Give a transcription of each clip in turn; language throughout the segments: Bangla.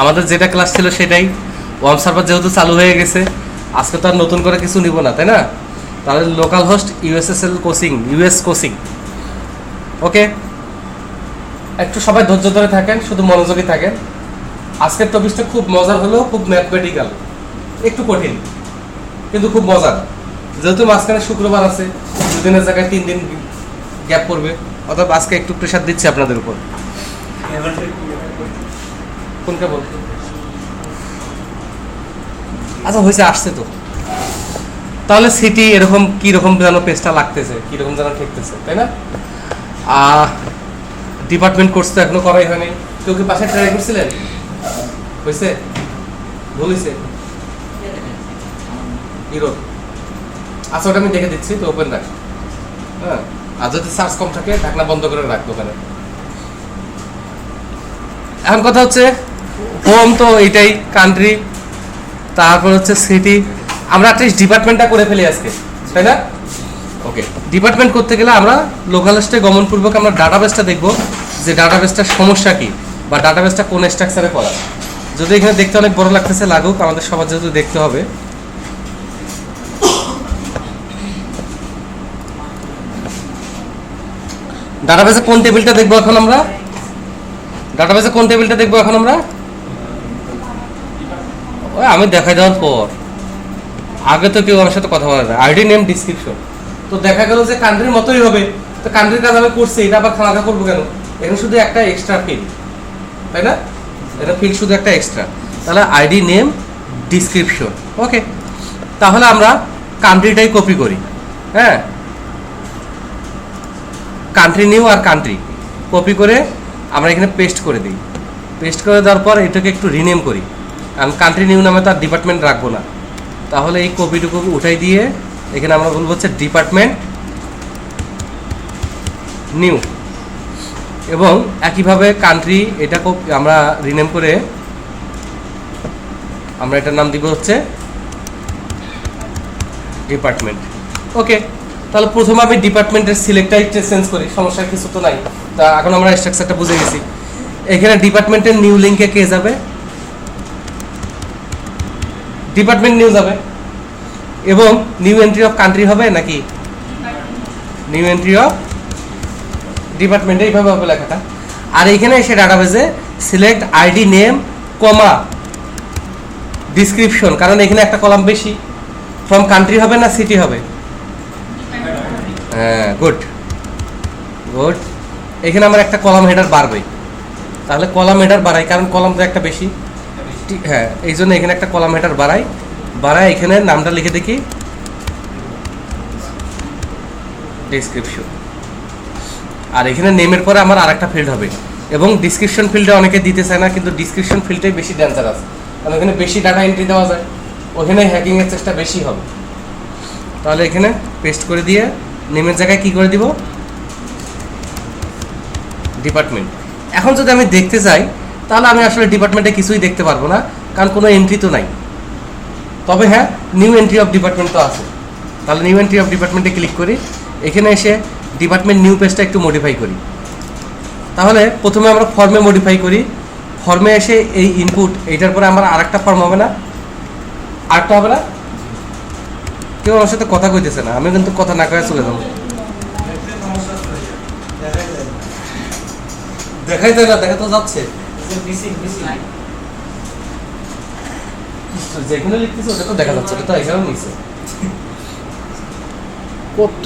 আমাদের যেটা ক্লাস ছিল সেটাই। ওয়ার্ম সার্ভার যেহেতু চালু হয়ে গেছে, আজকে তো আর নতুন করে কিছু নিব না, তাই না? তাহলে local host USSL coaching, US coaching. Okay, একটু সবাই ধৈর্য ধরে থাকেন, শুধু মনোযোগী থাকেন। আজকের টপিকটা খুব মজার হলো, খুব ম্যাথমেটিক্যাল, একটু কঠিন কিন্তু খুব মজার। যেহেতু মাঝখানে শুক্রবার আছে, 2 দিনের জায়গায় 3 দিন গ্যাপ পড়বে, অর্থাৎ আজকে একটু প্রেশার দিচ্ছি আপনাদের উপর। কোনটা বল? আচ্ছা হয়েছে, আসছে তো। তাহলে সিটি এরকম কীরকম যেন পেজটা লাগতেছে, কীরকম যেন ঠেকতেছে, তাই না? ডিপার্টমেন্ট কোর্স তো এখনো করাই হয়নি। কেউ কি পাশে ট্রাই করছিলেন? হয়েছে? ভুল হয়েছে? ইউরোপ। আচ্ছা, ওটা আমি দেখে দিচ্ছি, তো ওপেন রাখ। হ্যাঁ, আর যদি সার্চ কম থাকে ঢাকনা বন্ধ করে রাখবো ওখানে। এখন কথা হচ্ছে, হোম তো এইটাই, কান্ট্রি, তারপর হচ্ছে সিটি। আমরা অ্যাটলিস্ট ডিপার্টমেন্টটা করে ফেলি আজকে, তাই না? ওকে, ডিপার্টমেন্ট করতে গেলে আমরা লোকাল হোস্টে গমনপূর্বক আমরা ডাটাবেসটা দেখব, যে ডাটাবেসটার সমস্যা কি, বা ডাটাবেসটা কোন স্ট্রাকচারে করা। যদি এখানে দেখতে অনেক বড় লাগতেছে, লাগুক, আমাদের সবার যেহেতু দেখতে হবে। ডাটাবেসে কোন টেবিলটা দেখবো এখন আমরা? ডাটাবেসে কোন টেবিলটা দেখবো এখন আমরা? ওই আমি দেখাই দেওয়ার পর, আগে তো কেউ আমার সাথে কথা বলা যায়। আইডি নেম ডিসক্রিপশন, তো দেখা গেল যে কান্ট্রির মতোই হবে। তো কান্ট্রির কাজ আমি করছি, এটা আবার খানাকা করবো কেন? এখানে শুধু একটা এক্সট্রা ফিল্ড, তাই না? এটা ফিল্ড শুধু একটা এক্সট্রা। তাহলে আইডি নেম ডিসক্রিপশন। ওকে, তাহলে আমরা কান্ট্রিটাই কপি করি। হ্যাঁ, কান্ট্রি নিউ আর কান্ট্রি কপি করে আমরা এখানে পেস্ট করে দিই। পেস্ট করে দেওয়ার পর এটাকে একটু রিনেম করি, কারণ কান্ট্রি নিউ নামে তার ডিপার্টমেন্ট রাখবো না। তাহলে এই কপিটুকু উঠাই দিয়ে এখানে আমরা বলবো হচ্ছে ডিপার্টমেন্ট নিউ, এবং একইভাবে কান্ট্রি এটা আমরা রিনেম করে আমরা এটার নাম দিব হচ্ছে ডিপার্টমেন্ট। ওকে, তাহলে প্রথমে আমি ডিপার্টমেন্টের সিলেক্টটাই চেঞ্জ করি, সমস্যা কিছু তো নাই। তা এখন আমরা স্ট্রাকচারটা বুঝে গেছি। এখানে ডিপার্টমেন্টের নিউ লিঙ্কে কে যাবে? ডিপার্টমেন্ট নিউ যাবে, এবং নিউ এন্ট্রি অফ কান্ট্রি হবে নাকি নিউ এন্ট্রি অফ ডিপার্টমেন্ট, এইভাবে হবে লেখাটা। আর এখানে এসে ডাটাবেসে সিলেক্ট আইডি নেম কমা ডিসক্রিপশন, কারণ এখানে একটা কলাম বেশি। ফ্রম কান্ট্রি হবে না সিটি হবে? হ্যাঁ, গুড গুড। এখানে আমার একটা কলাম হেডার বাড়বে, তাহলে কলাম হেডার বাড়াই, কারণ কলাম তো একটা বেশি। হ্যাঁ, এই জন্য এখানে একটা কলাম হেডার বাড়াই। এখানে নামটা লিখে দেখি ডিসক্রিপশন। আর এখানে নেমের পরে আমার আরেকটা ফিল্ড হবে, এবং ডিসক্রিপশন ফিল্ডে অনেকে দিতে চায় না, কিন্তু ডিসক্রিপশন ফিল্ডটাই বেশি ডেঞ্জারাস, কারণ এখানে বেশি ডাটা এন্ট্রি দেওয়া যায়, ওখানে হ্যাকিংয়ের চেষ্টা বেশি হবে। তাহলে এখানে পেস্ট করে দিয়ে নেমের জায়গায় কি করে দিব? ডিপার্টমেন্ট। এখন যদি আমি দেখতে চাই, তাহলে আমি আসলে ডিপার্টমেন্টে কিছুই দেখতে পারবো না, কারণ কোনো এন্ট্রি তো নাই। তবে হ্যাঁ, নিউ এন্ট্রি অফ ডিপার্টমেন্ট তো আছে। তাহলে নিউ এন্ট্রি অফ ডিপার্টমেন্টে ক্লিক করি, এখানে এসে ডিপার্টমেন্ট নিউ পেজটা একটু মডিফাই করি। তাহলে প্রথমে আমরা ফর্মে মডিফাই করি, ফর্মে এসে এই ইনপুট, এইটার পরে আমার আরেকটা ফর্ম হবে না? আরেকটা হবে না? কেউ আমার সাথে কথা কইতেছে না, আমি কিন্তু কথা না কয়ে চলে যাবো। দেখাই যায় না? দেখা তো যাচ্ছে, যেখানে লিখতেছে ওটা তো দেখা যাচ্ছে, ওটা তো এখানেও নিচ্ছে কত।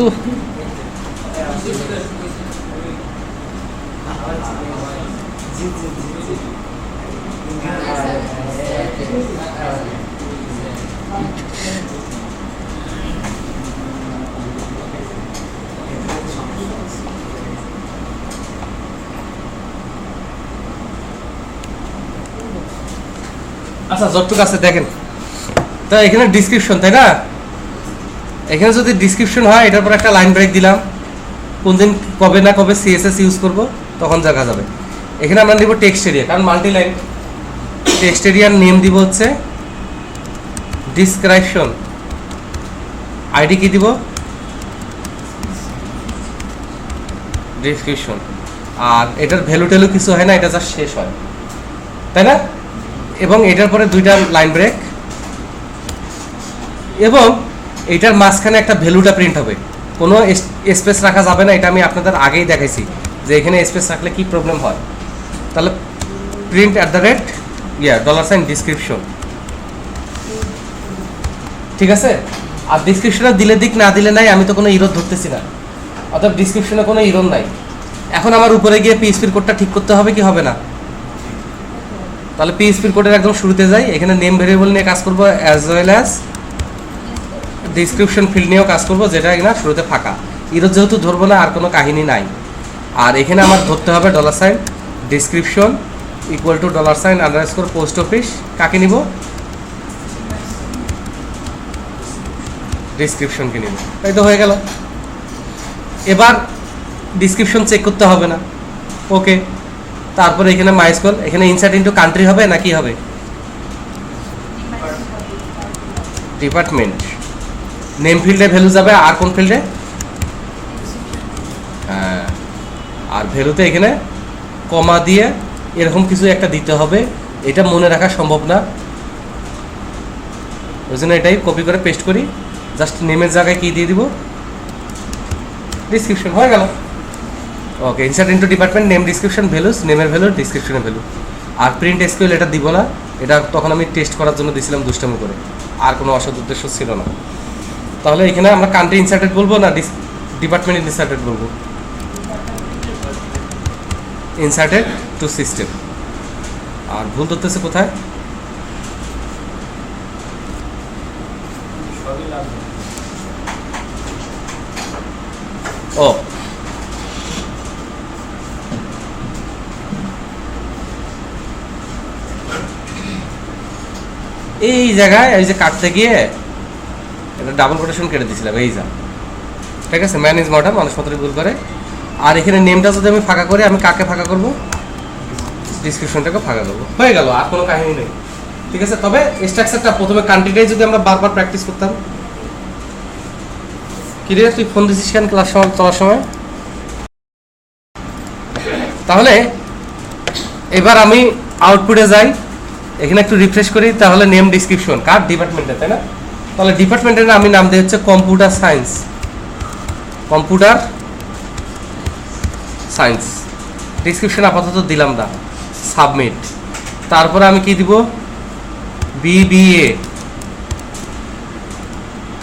আচ্ছা, যতটুকু আছে দেখেন। তা এখানে ডিসক্রিপশন, তাই না? এখানে যদি ডিসক্রিপশন হয়, এটার পর একটা লাইন ব্রেক দিলাম, কোন দিন কবে না কবে সিএসএস ইউজ করব তখন দেখা যাবে। এখানে আমরা নিব টেক্সট এরিয়া, কারণ মাল্টি লাইন। টেক্সট এরিয়ার নেম দিব হচ্ছে ডিসক্রিপশন, আইডি কি দিব? ডিসক্রিপশন। আর এটার ভ্যালু ট্যালু কিছু হয় না, এটা জাস্ট শেষ হয়, তাই না? এবং এটার পরে দুইটা লাইন ব্রেক, এবং এটার মাঝখানে একটা ভ্যালুটা প্রিন্ট হবে, কোনো স্পেস রাখা যাবে না। এটা আমি আপনাদের আগেই দেখাইছি যে এখানে স্পেস রাখলে কি প্রবলেম হয়। তাহলে প্রিন্ট $, ডেসক্রিপশন, ঠিক আছে। আর ডিসক্রিপশনে দিলে দিক না দিলে নাই, আমি তো কোনো ইরর ধরতেছি না, অর্থাৎ ডিসক্রিপশনে কোনো ইরর নাই। এখন আমার উপরে গিয়ে পিএইচপির কোডটা ঠিক করতে হবে কি হবে না? তাহলে পিএইচপির কোডের একদম শুরুতে যাই, এখানে নেম ভেরিয়েবল নিয়ে কাজ করব, as well as description field নিয়েও কাজ করব, যেটা কিনা শুরুতে ফাঁকা। ইরর যেহেতু ধরবো না, আর কোনো কাহিনী নাই। আর এখানে আমার ধরতে হবে $description equal to $_ post office, কাকে নিব? ডিসক্রিপশনকে নিব, তাই তো হয়ে গেল। এবার ডিসক্রিপশন চেক করতে হবে না, ওকে। তারপরে এখানে মাইস্কল, এখানে ইনসার্ট ইনটু কান্ট্রি হবে না কি হবে? ডিপার্টমেন্ট। নেম ফিল্ডে ভ্যালু যাবে, আর কোন ফিল্ডে? হ্যাঁ, আর ভ্যালুতে এখানে কমা দিয়ে এরকম কিছু একটা দিতে হবে, এটা মনে রাখা সম্ভব না, ওই জন্য এটাই কপি করে পেস্ট করি। জাস্ট নেমের জায়গায় কি দিয়ে দিব? ডিসক্রিপশন, হয়ে গেল। Okay, insert into department, name description values, নেমের ভ্যালু ডিসক্রিপশনের ভ্যালু। আর প্রিন্ট এসকিউএল এটা দিব না, এটা তখন আমি টেস্ট করার জন্য দিছিলাম দুষ্টামি করে, আর কোনো অসৎ উদ্দেশ্য ছিল না। তাহলে এখানে আমরা কান্ট্রি ইনসার্টেড বলবো না ডিপার্টমেন্ট ইনসার্টেড বলবো? Inserted to system. আর ভুল ধরতেছে কোথায়? ও, এই জায়গায় এই যে কাটতে গিয়ে এটা ডাবল কোটেশন কেটে দিয়েছিলাম, এই যা, ঠিক আছে। ম্যান ইজ মডার্ন, মানুষ মাত্রই ভুল করে। আর এখানে নেমটা যদি আমি ফাঁকা করি, আমি কাকে ফাঁকা করব? ডিসক্রিপশনটাকে ফাঁকা করবো, হয়ে গেল, আর কোনো কাহিনী নেই, ঠিক আছে। তবে স্ট্রাকচারটা প্রথমে কান্ট্রিটাই যদি আমরা বারবার প্র্যাকটিস করতাম। কি রে, তুই ফোন দিছিস কেন ক্লাস চলার সময়? তাহলে এবার আমি আউটপুটে যাই, এখানে একটু রিফ্রেশ করি। তাহলে নেম ডিসক্রিপশন কার? ডিপার্টমেন্টে, তাই না? তাহলে ডিপার্টমেন্টের আমি নাম দিয়ে হচ্ছে computer science, computer science. Description আপাতত দিলাম না, সাবমিট। তারপরে আমি কি দিব? BBA।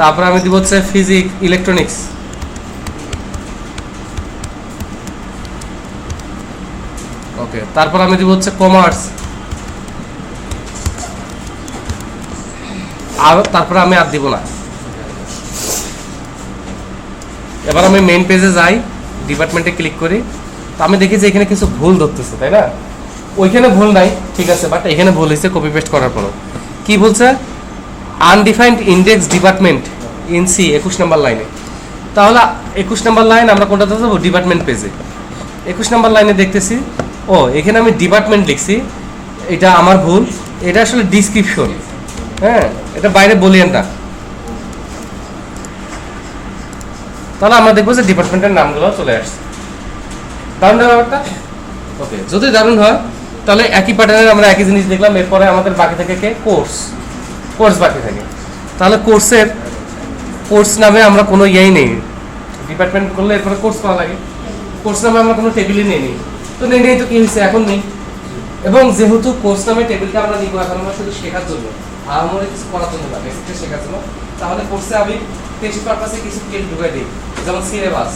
তারপরে আমি দিব হচ্ছে ফিজিক্স ইলেকট্রনিক্স। ওকে, তারপর আমি দিব হচ্ছে কমার্স। আর তারপরে আমি আর দিব না। এবার আমি মেইন পেজে যাই, ডিপার্টমেন্টে ক্লিক করি। তো আমি দেখি যে এখানে কিছু ভুল ধরতেছে, তাই না? ওইখানে ভুল নাই, ঠিক আছে, বাট এখানে ভুল হয়েছে কপি পেস্ট করার পর। কি বলছে? Undefined index department in C, 21 নম্বর লাইনে। তাহলে 21 নম্বর লাইন আমরা কোনটাতে যাবো? ডিপার্টমেন্ট পেজে। 21 নম্বর লাইনে দেখতেছি, ও এখানে আমি ডিপার্টমেন্ট লিখছি, এটা আমার ভুল, এটা আসলে ডিসক্রিপশন। হ্যাঁ, এটা বাইরে বলিয়েন না। তাহলে আমরা দেখবো যে ডিপার্টমেন্টের নামগুলো চলে আসছে। দারুণ ব্যাপারটা। ওকে, যদি দারুণ হয় তাহলে একই প্যাটার্নের আমরা একই জিনিস দেখলাম। এরপরে আমাদের বাকি থাকে কে? কোর্স বাকি থাকে। তাহলে কোর্স নামে আমরা কোনো ইয়েই নেই, ডিপার্টমেন্ট করলে এরপরে কোর্স করা লাগে। কোর্স নামে আমরা কোনো টেবিলই নেই, তো নেই তো কি হয়েছে, এখন নেই। এবং যেহেতু কোর্স নামে টেবিলটা আমরা নিব এখন আমরা শুধু শেখার জন্য, আর আমরা কিছু করার জন্য না, বেসিকটা শেখার জন্য। তাহলে কোর্সে আমি টেস্ট পারপাসে কিছু ফিল্ড ঢুকাই দিই, যেমন সিলেবাস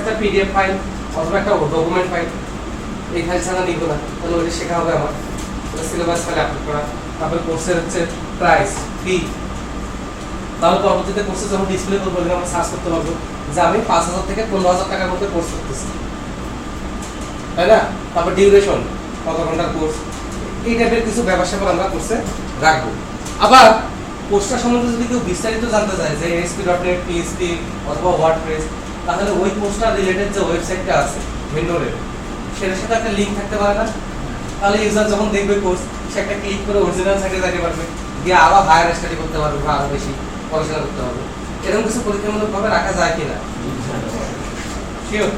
একটা PDF ফাইল অথবা একটা ডকুমেন্ট ফাইল। এই ফাইল ছাড়া নিব না, তাহলে ওইটা শেখা হবে আমার। সিলেবাস ফাইল আপলোড করা, তারপরে কোর্সের হচ্ছে প্রাইস, ফি। তাহলে পরবর্তীতে কোর্সে যখন ডিসপ্লে করবো আমরা সার্চ করতে পারবো যে আমি 5,000 থেকে 15,000 টাকার মধ্যে কোর্স করতেছি, তাই না? তারপর ডিউরেশন, কত ঘন্টার কোর্স, এই টাইপের কিছু ব্যবসা আমরা কোর্সে রাখবো। আবার কোর্সটা সম্বন্ধে যদি কেউ বিস্তারিত জানতে চায় যে ASP.NET, PHP অথবা ওয়ার্ডপ্রেস, তাহলে ওই কোর্সটা রিলেটেড যে ওয়েবসাইটটা আছে ভেন্ডরের, সেটার সাথে একটা লিঙ্ক থাকতে পারে না? তাহলে ইউজার যখন দেখবে কোর্স, সে একটা ক্লিক করে অরিজিনাল সাইটে যেতে পারবে, গিয়ে আরো হায়ার স্টাডি করতে পারবে বা আরো বেশি পড়াশোনা করতে পারবে। এরকম কিছু পরীক্ষামূলকভাবে রাখা যায় কিনা? শিওর?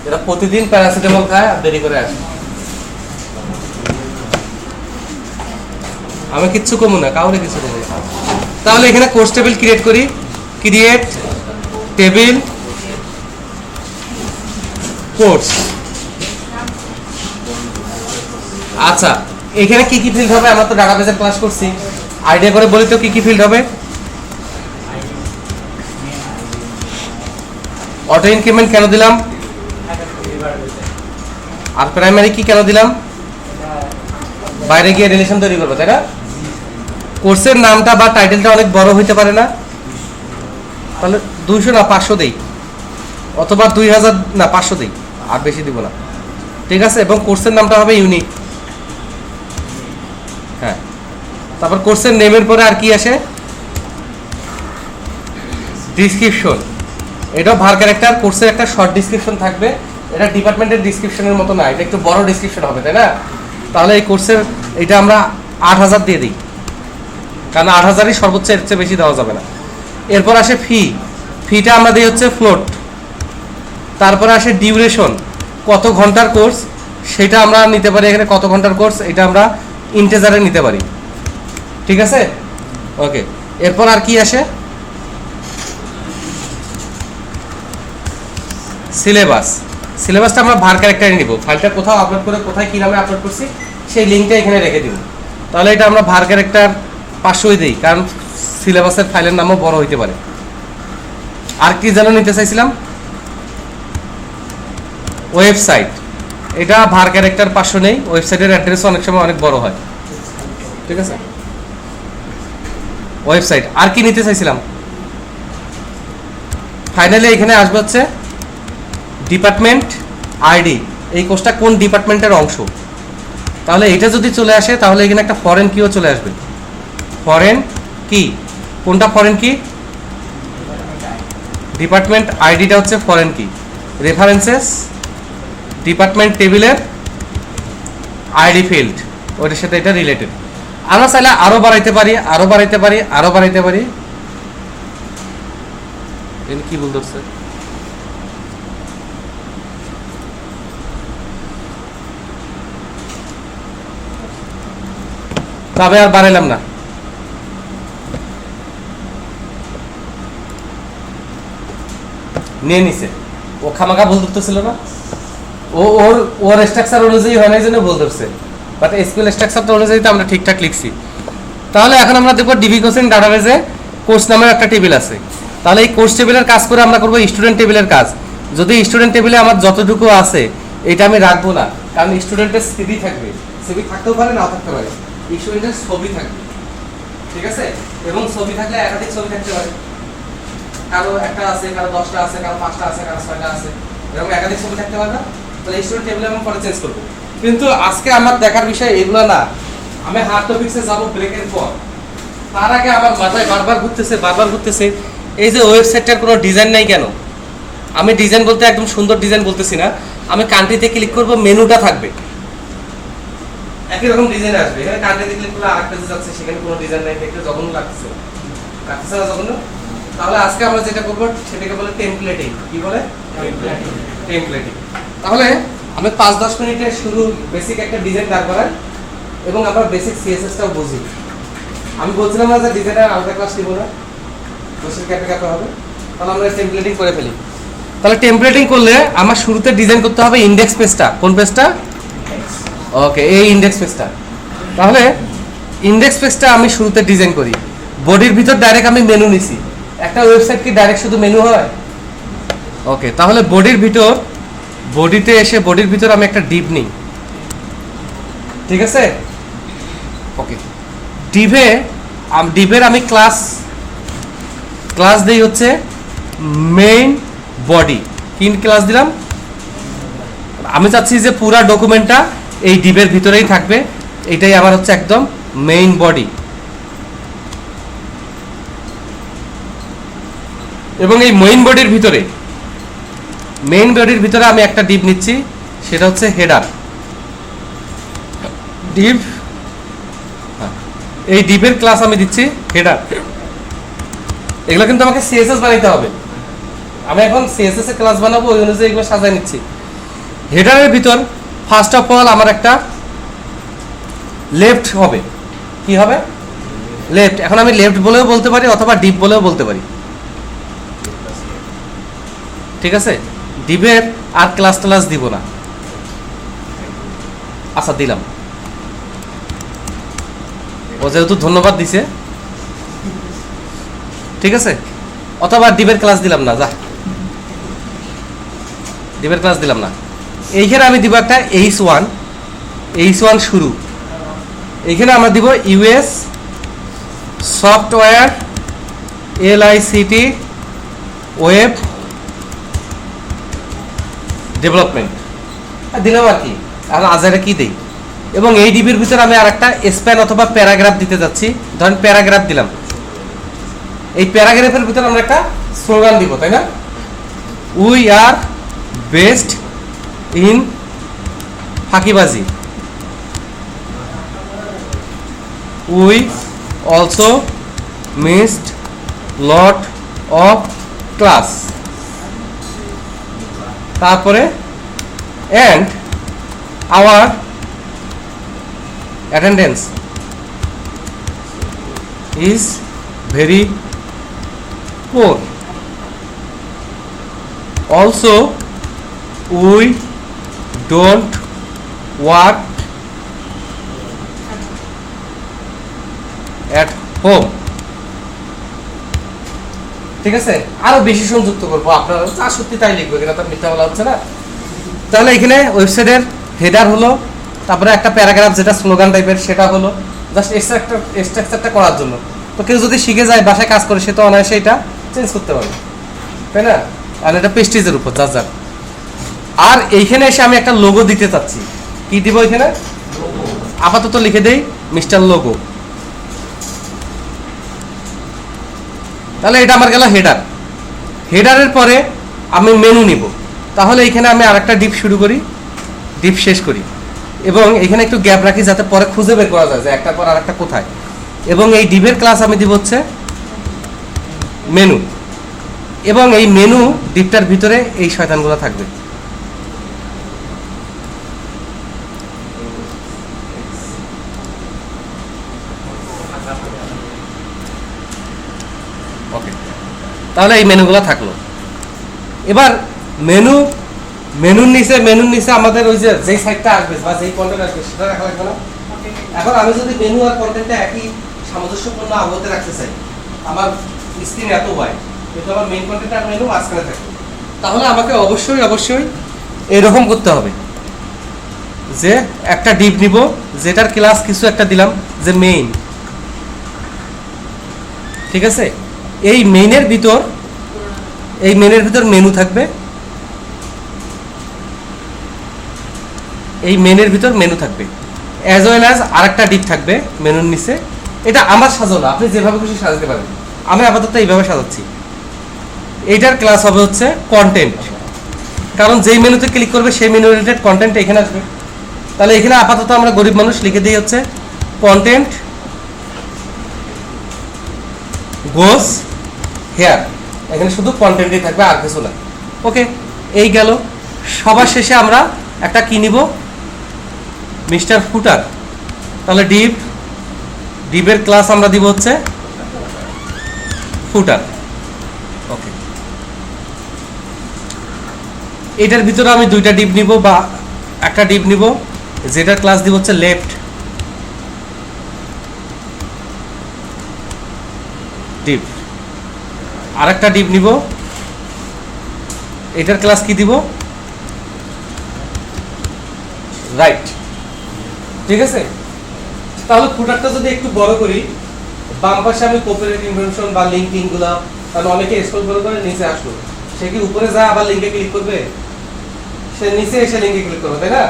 এরা প্রতিদিন প্যারাসিটামল খায় আর দেরি করে আসে। আমি কিচ্ছু কমু না, কাউরে কিছু কমু না। তাহলে এখানে কোর্স টেবিল ক্রিয়েট করি, ক্রিয়েট টেবিল কোর্স। আচ্ছা, এখানে কি কি ফিল্ড হবে? আমরা তো ডাটাবেসের ক্লাস করছি, আইডিয়া করে বলি তো কি কি ফিল্ড হবে। অটো ইনক্রিমেন্ট কেন দিলাম? আর প্রাইমারি কি কেন দিলাম? বাইরে গিয়ে রিলেশন তৈরি করবো, তাই না? কোর্সের নামটা বা টাইটেলটা অনেক বড় হইতে পারে না, তাহলে 200 না 500 দেই, অথবা 2000 না 500 দেই, আর বেশি দিব না, ঠিক আছে? এবং কোর্সের নামটা হবে ইউনিক। হ্যাঁ, তারপর কোর্সের নেমের পরে আর কি আসে? ডিসক্রিপশন। এটাও ভার ক্যারেক্টার। কোর্সের একটা শর্ট ডিসক্রিপশন থাকবে, এটা ডিপার্টমেন্টের ডিসক্রিপশনের মতো না, এটা একটু বড় ডিসক্রিপশন হবে, তাই না? তাহলে এই কোর্সের এটা আমরা 8000 দিয়ে দিই, কারণ 8000ই সর্বোচ্চ, এর চেয়ে বেশি দেওয়া যাবে না। এরপর আসে ফিটা আমরা দিই হচ্ছে ফ্লোট। তারপরে আসে ডিউরেশন, কত ঘন্টার কোর্স সেটা আমরা নিতে পারি এখানে, কত ঘন্টার কোর্স এটা আমরা ইন্টেজারে নিতে পারি, ঠিক আছে? ওকে, এরপর আর কি আসে? সিলেবাস। সিলেবাসটা আমরা ভার ক্যারেক্টারে নিব, ফাইলটা কোথাও আপলোড করে কোথায় কী নামে আপলোড করছি সেই লিঙ্কটা এখানে রেখে দিব। তাহলে এটা আমরা ভার ক্যারেক্টার 500 দিই, কারণ সিলেবাসের ফাইলের নামও বড় হইতে পারে। আর কি যেন নিতে চাইছিলাম? ওয়েবসাইট। এটা ভার ক্যারেক্টার 500 নেই, ওয়েবসাইটের অ্যাড্রেসও অনেক সময় অনেক বড় হয়, ঠিক আছে? ওয়েবসাইট। আর কি নিতে চাইছিলাম? ফাইনালি এখানে আসবে হচ্ছে ডিপার্টমেন্ট আইডি, এই কোর্সটা কোন ডিপার্টমেন্টের অংশ। তাহলে এটা যদি চলে আসে তাহলে এখানে একটা ফরেন কিও চলে আসবে। ফরেন কি? কোনটা ফরেন কি? ডিপার্টমেন্ট আইডিটা হচ্ছে ফরেন কি। রেফারেন্সেস, ডিপার্টমেন্ট টেবিলের আইডি ফিল্ড, ওইটার সাথে এটা রিলেটেড। আমরা চাইলে আরো বাড়াইতে পারি, আরো বাড়াইতে পারি, আরো বাড়াইতে পারি। কি বলতে হচ্ছে? তবে আর বাড়াইলাম না। নিয়ে নিছে, ও খামাখা ভুল ধরতেছিল না, ওর স্ট্রাকচার অনুযায়ী হয় না, এই জন্য ভুল ধরছে, বাট এসকিউএল স্ট্রাকচারটা অনুযায়ী তো আমরা ঠিকঠাক লিখছি। তাহলে এখন আমরা দেখবো ডিবি কোচিং ডাটাবেসে কোর্স নামের একটা টেবিল আছে। তাহলে এই কোর্স টেবিলের কাজ করে আমরা করবো স্টুডেন্ট টেবিলের কাজ। যদি স্টুডেন্ট টেবিলে আমার যতটুকু আছে এটা আমি রাখবো না, কারণ স্টুডেন্টের সিভি থাকবে, সিভি থাকতেও পারে নাও থাকতে পারে, স্টুডেন্টের ছবি থাকবে, ঠিক আছে? এবং ছবি থাকলে একাধিক ছবি থাকতে পারে, কারো একটা আছে, কারো 10টা আছে, কারো 5টা আছে, কারো 6টা আছে, এরকম একাধিক ছবি থাকতে পারে না। তাহলে স্টুডেন্ট টেবিলে আমি পরে চেঞ্জ করবো। কিন্তু আজকে আমার দেখার বিষয় এগুলো না, আমি হার্ড টপিক্সে যাবো ব্রেকের পর। তার আগে আমার মাথায় বারবার ঘুরতেছে এই যে ওয়েবসাইটটার কোনো ডিজাইন নাই কেন? আমি ডিজাইন বলতে একদম সুন্দর ডিজাইন বলতেছি না, আমি কান্ট্রিতে ক্লিক করবো, মেনুটা থাকবে একই রকম ডিজাইন আসবে। এখানে কান্ট্রিতে ক্লিক করলে আরেকটা পেজে যাচ্ছে, সেখানে কোনো ডিজাইন নাই, দেখতে জঘন্য লাগতেছে না জঘন্য? তাহলে আজকে আমরা যেটা করবো সেটাকে বলে টেমপ্লেটিং। কি বলে? টেমপ্লেটিং। তাহলে আমি 5-10 মিনিটে শুরু বেসিক একটা ডিজাইন দাঁড় করাই এবং আমরা বেসিক সিএসএসটাও বুঝি। আমি বলছিলাম না যে ডিজাইনের আলাদা ক্লাস দিব না, বসে ক্যাপে হবে। তাহলে আমরা টেমপ্লেটিং করে ফেলি। তাহলে টেমপ্লেটিং করলে আমার শুরুতে ডিজাইন করতে হবে ইন্ডেক্স পেজটা। কোন পেজটা? ওকে, এই ইন্ডেক্স পেজটা। তাহলে ইন্ডেক্স পেজটা আমি শুরুতে ডিজাইন করি। বডির ভিতর ডাইরেক্ট আমি মেনু নিছি। একটা ওয়েবসাইট কি ডাইরেক্ট শুধু মেনু হয়? ওকে, তাহলে বডির ভিতর, বডিতে এসে বডির ভিতর আমি একটা ডিভ নিই, ঠিক আছে? ওকে, ডিভের আমি ক্লাস দিই হচ্ছে মেইন বডি। কি ক্লাস দিলাম? আমি চাচ্ছি যে পুরা ডকুমেন্টটা এই ডিভের ভিতরেই থাকবে, এটাই আমার হচ্ছে একদম মেইন বডি। এবং এই মেইন বডির ভিতরে আমি একটা ডিভ নিচ্ছি, সেটা হচ্ছে হেডার ডিভ। এই ডিভের ক্লাস আমি দিচ্ছি হেডার। এগুলো কিন্তু আমাকে সিএসএস বানাইতে হবে। আমি এখন সিএসএস এর ক্লাস বানাবো, ওই অনুযায়ী এগুলো সাজায় নিচ্ছি। হেডারের ভিতর ফার্স্ট অফ অল আমার একটা লেফট হবে, কি হবে লেফট। এখন আমি লেফট বলেও বলতে পারি অথবা ডিপ বলেও বলতে পারি, ঠিক আছে। ডিপের আর ক্লাস ক্লাস দিব না, আচ্ছা দিলাম, ও যেহেতু ধন্যবাদ দিছে, ঠিক আছে। অথবা ডিপের ক্লাস দিলাম না, যা ডিপের ক্লাস দিলাম না। এইখানে আমি দিব একটা H1 শুরু, এইখানে আমরা দিব US software LICT web development দিলাম আর কি, আর আজারে কি দেই। এবং এই ডিবির ভিতরে আমি আর একটা স্প্যান অথবা প্যারাগ্রাফ দিতে যাচ্ছি, ধরেন প্যারাগ্রাফ দিলাম। এই প্যারাগ্রাফের ভিতরে আমরা একটা স্লোগান দিব, তাই না? উই আর বেস্ট ইন ফাঁকিবাজি, we also missed lot of class, তারপরে and our attendance is very poor. Also, we don't work at home. ঠিক আছে, আরো বেশি সংযুক্ত করবো, আপনারা যা সত্যি তাই লিখবো, এখানে তো মিথ্যা বলা হচ্ছে না। তাহলে এখানে ওয়েবসাইটের হেডার হলো, তারপরে একটা প্যারাগ্রাফ যেটা স্লোগান টাইপের সেটা হলো, জাস্ট স্ট্রাকচারটা করার জন্য। তো কেউ যদি শিখে যায়, বাসায় কাজ করে, সে তো অনায়াসে এটা চেঞ্জ করতে পারবে, তাই না? আর এটা পেস্টিজের উপর যার। আর এইখানে এসে আমি একটা লোগো দিতে চাচ্ছি, কি দিব এখানে? আপাতত লিখে দেই মিস্টার লোগো। তাহলে এটা আমার গেল হেডার। হেডারের পরে আমি মেনু নিব, তাহলে এখানে আমি আরেকটা ডিপ শুরু করি, ডিপ শেষ করি, এবং এখানে একটু গ্যাপ রাখি যাতে পরে খুঁজে বের করা যায় যে একটার পর আরেকটা কোথায়। এবং এই ডিপের ক্লাস আমি দিব হচ্ছে মেনু, এবং এই মেনু ডিপটার ভিতরে এই শয়তানগুলো থাকবে। ওকে, তাহলে এই মেনুগুলো থাকলো। এবার মেনুর নিচে আমাদের ওই যে সাইটটা আসবে বা যেই কন্টেন্ট আসবে সেটা রাখা লাগবে না। এখন আমি যদি মেনু আর কন্টেন্টটা একই সামঞ্জস্যপূর্ণ আবহাওয়াতে রাখতে চাই, আমার স্ক্রিন এত ওয়াইড, কিন্তু আমার মেইন কন্টেন্ট আর মেনু মাঝখানে থাকবে, তাহলে আমাকে অবশ্যই এরকম করতে হবে যে একটা ডিপ নিব, যেটার ক্লাস কিছু একটা দিলাম যে মেইন, ঠিক আছে। এই মেইনের ভিতর মেনু থাকবে, এই মেইনের ভিতর মেনু থাকবে, অ্যাজ ওয়েল অ্যাজ আরেকটা ডিপ থাকবে মেনুর নিচে। এটা আমার সাজানো, আপনি যেভাবে খুশি সাজাতে পারেন, আমি আপাতত এইভাবে সাজাচ্ছি। এইটার ক্লাস হবে হচ্ছে কন্টেন্ট, কারণ যেই মেনুতে ক্লিক করবে সেই মেনু রিলেটেড কন্টেন্ট এখানে আসবে। তাহলে এখানে আপাতত আমরা গরিব মানুষ লিখে দিই হচ্ছে কন্টেন্ট গোস হেয়ার, এখানে শুধু কন্টেন্টই থাকবে, আর কিছু না। ওকে, এই গেল। সবার শেষে আমরা একটা কি নিব, মিস্টার ফুটার। তাহলে ডিপের ক্লাস আমরা দিব হচ্ছে ফুটার। ওকে, এটার ভিতরে আমি দুইটা ডিপ নিব বা একটা ডিপ নিব, যেটার ক্লাস দিব হচ্ছে লেফট ডিপ। আরেকটা ডিপ নিব, এটার ক্লাস কি দিব, রাইট, ঠিক আছে। তাহলে ফুটারটা যদি একটু বড় করি, বাম পাশে আমি কপিরাইট ইনফরমেশন বা লিঙ্কিং গুলা, তাহলে অনেকে স্ক্রল করে নিচে আসলো, সে কি উপরে যায় আবার লিঙ্কে ক্লিক করবে? সে নিচে এসে লিঙ্কে ক্লিক করবে, তাই না?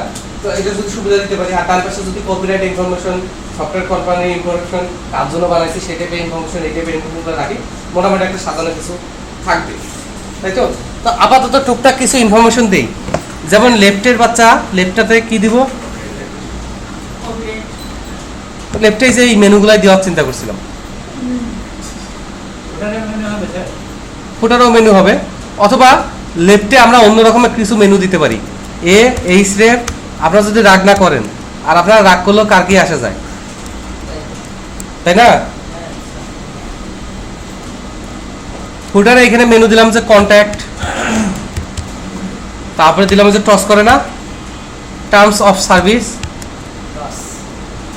তো এটা যদি সুবিধা দিতে পারি। আর তার পাশে যদি কপিরাইট ইনফরমেশন, সফটওয়্যার কোম্পানির ইনফরমেশন, তার জন্য বানাইছি সেই টাইপের ইনফরমেশন, এই টাইপের ইনফরমেশন রাখি, মোটামুটি একটা সাজানো কিছু থাকবে, তাই তো। তো আপাতত টুকটাক কিছু ইনফরমেশন দেই, যেমন লেফটের বাচ্চা, লেফটটাতে কি দিব, লেফটে যে এই মেনুগুলাই দেওয়ার চিন্তা করছিলাম, ফুটারও মেনু হবে, অথবা লেফটে আমরা অন্য রকমের কিছু মেনু দিতে পারি। এইচ রেফ, আপনারা যদি রাগ না করেন, আর আপনারা রাগ করলেও কার কি আসা যায়, তাই না? ফুটারে এখানে মেনু দিলাম যে কন্ট্যাক্ট, তারপরে দিলাম যে টস করে না টার্মস অফ সার্ভিস,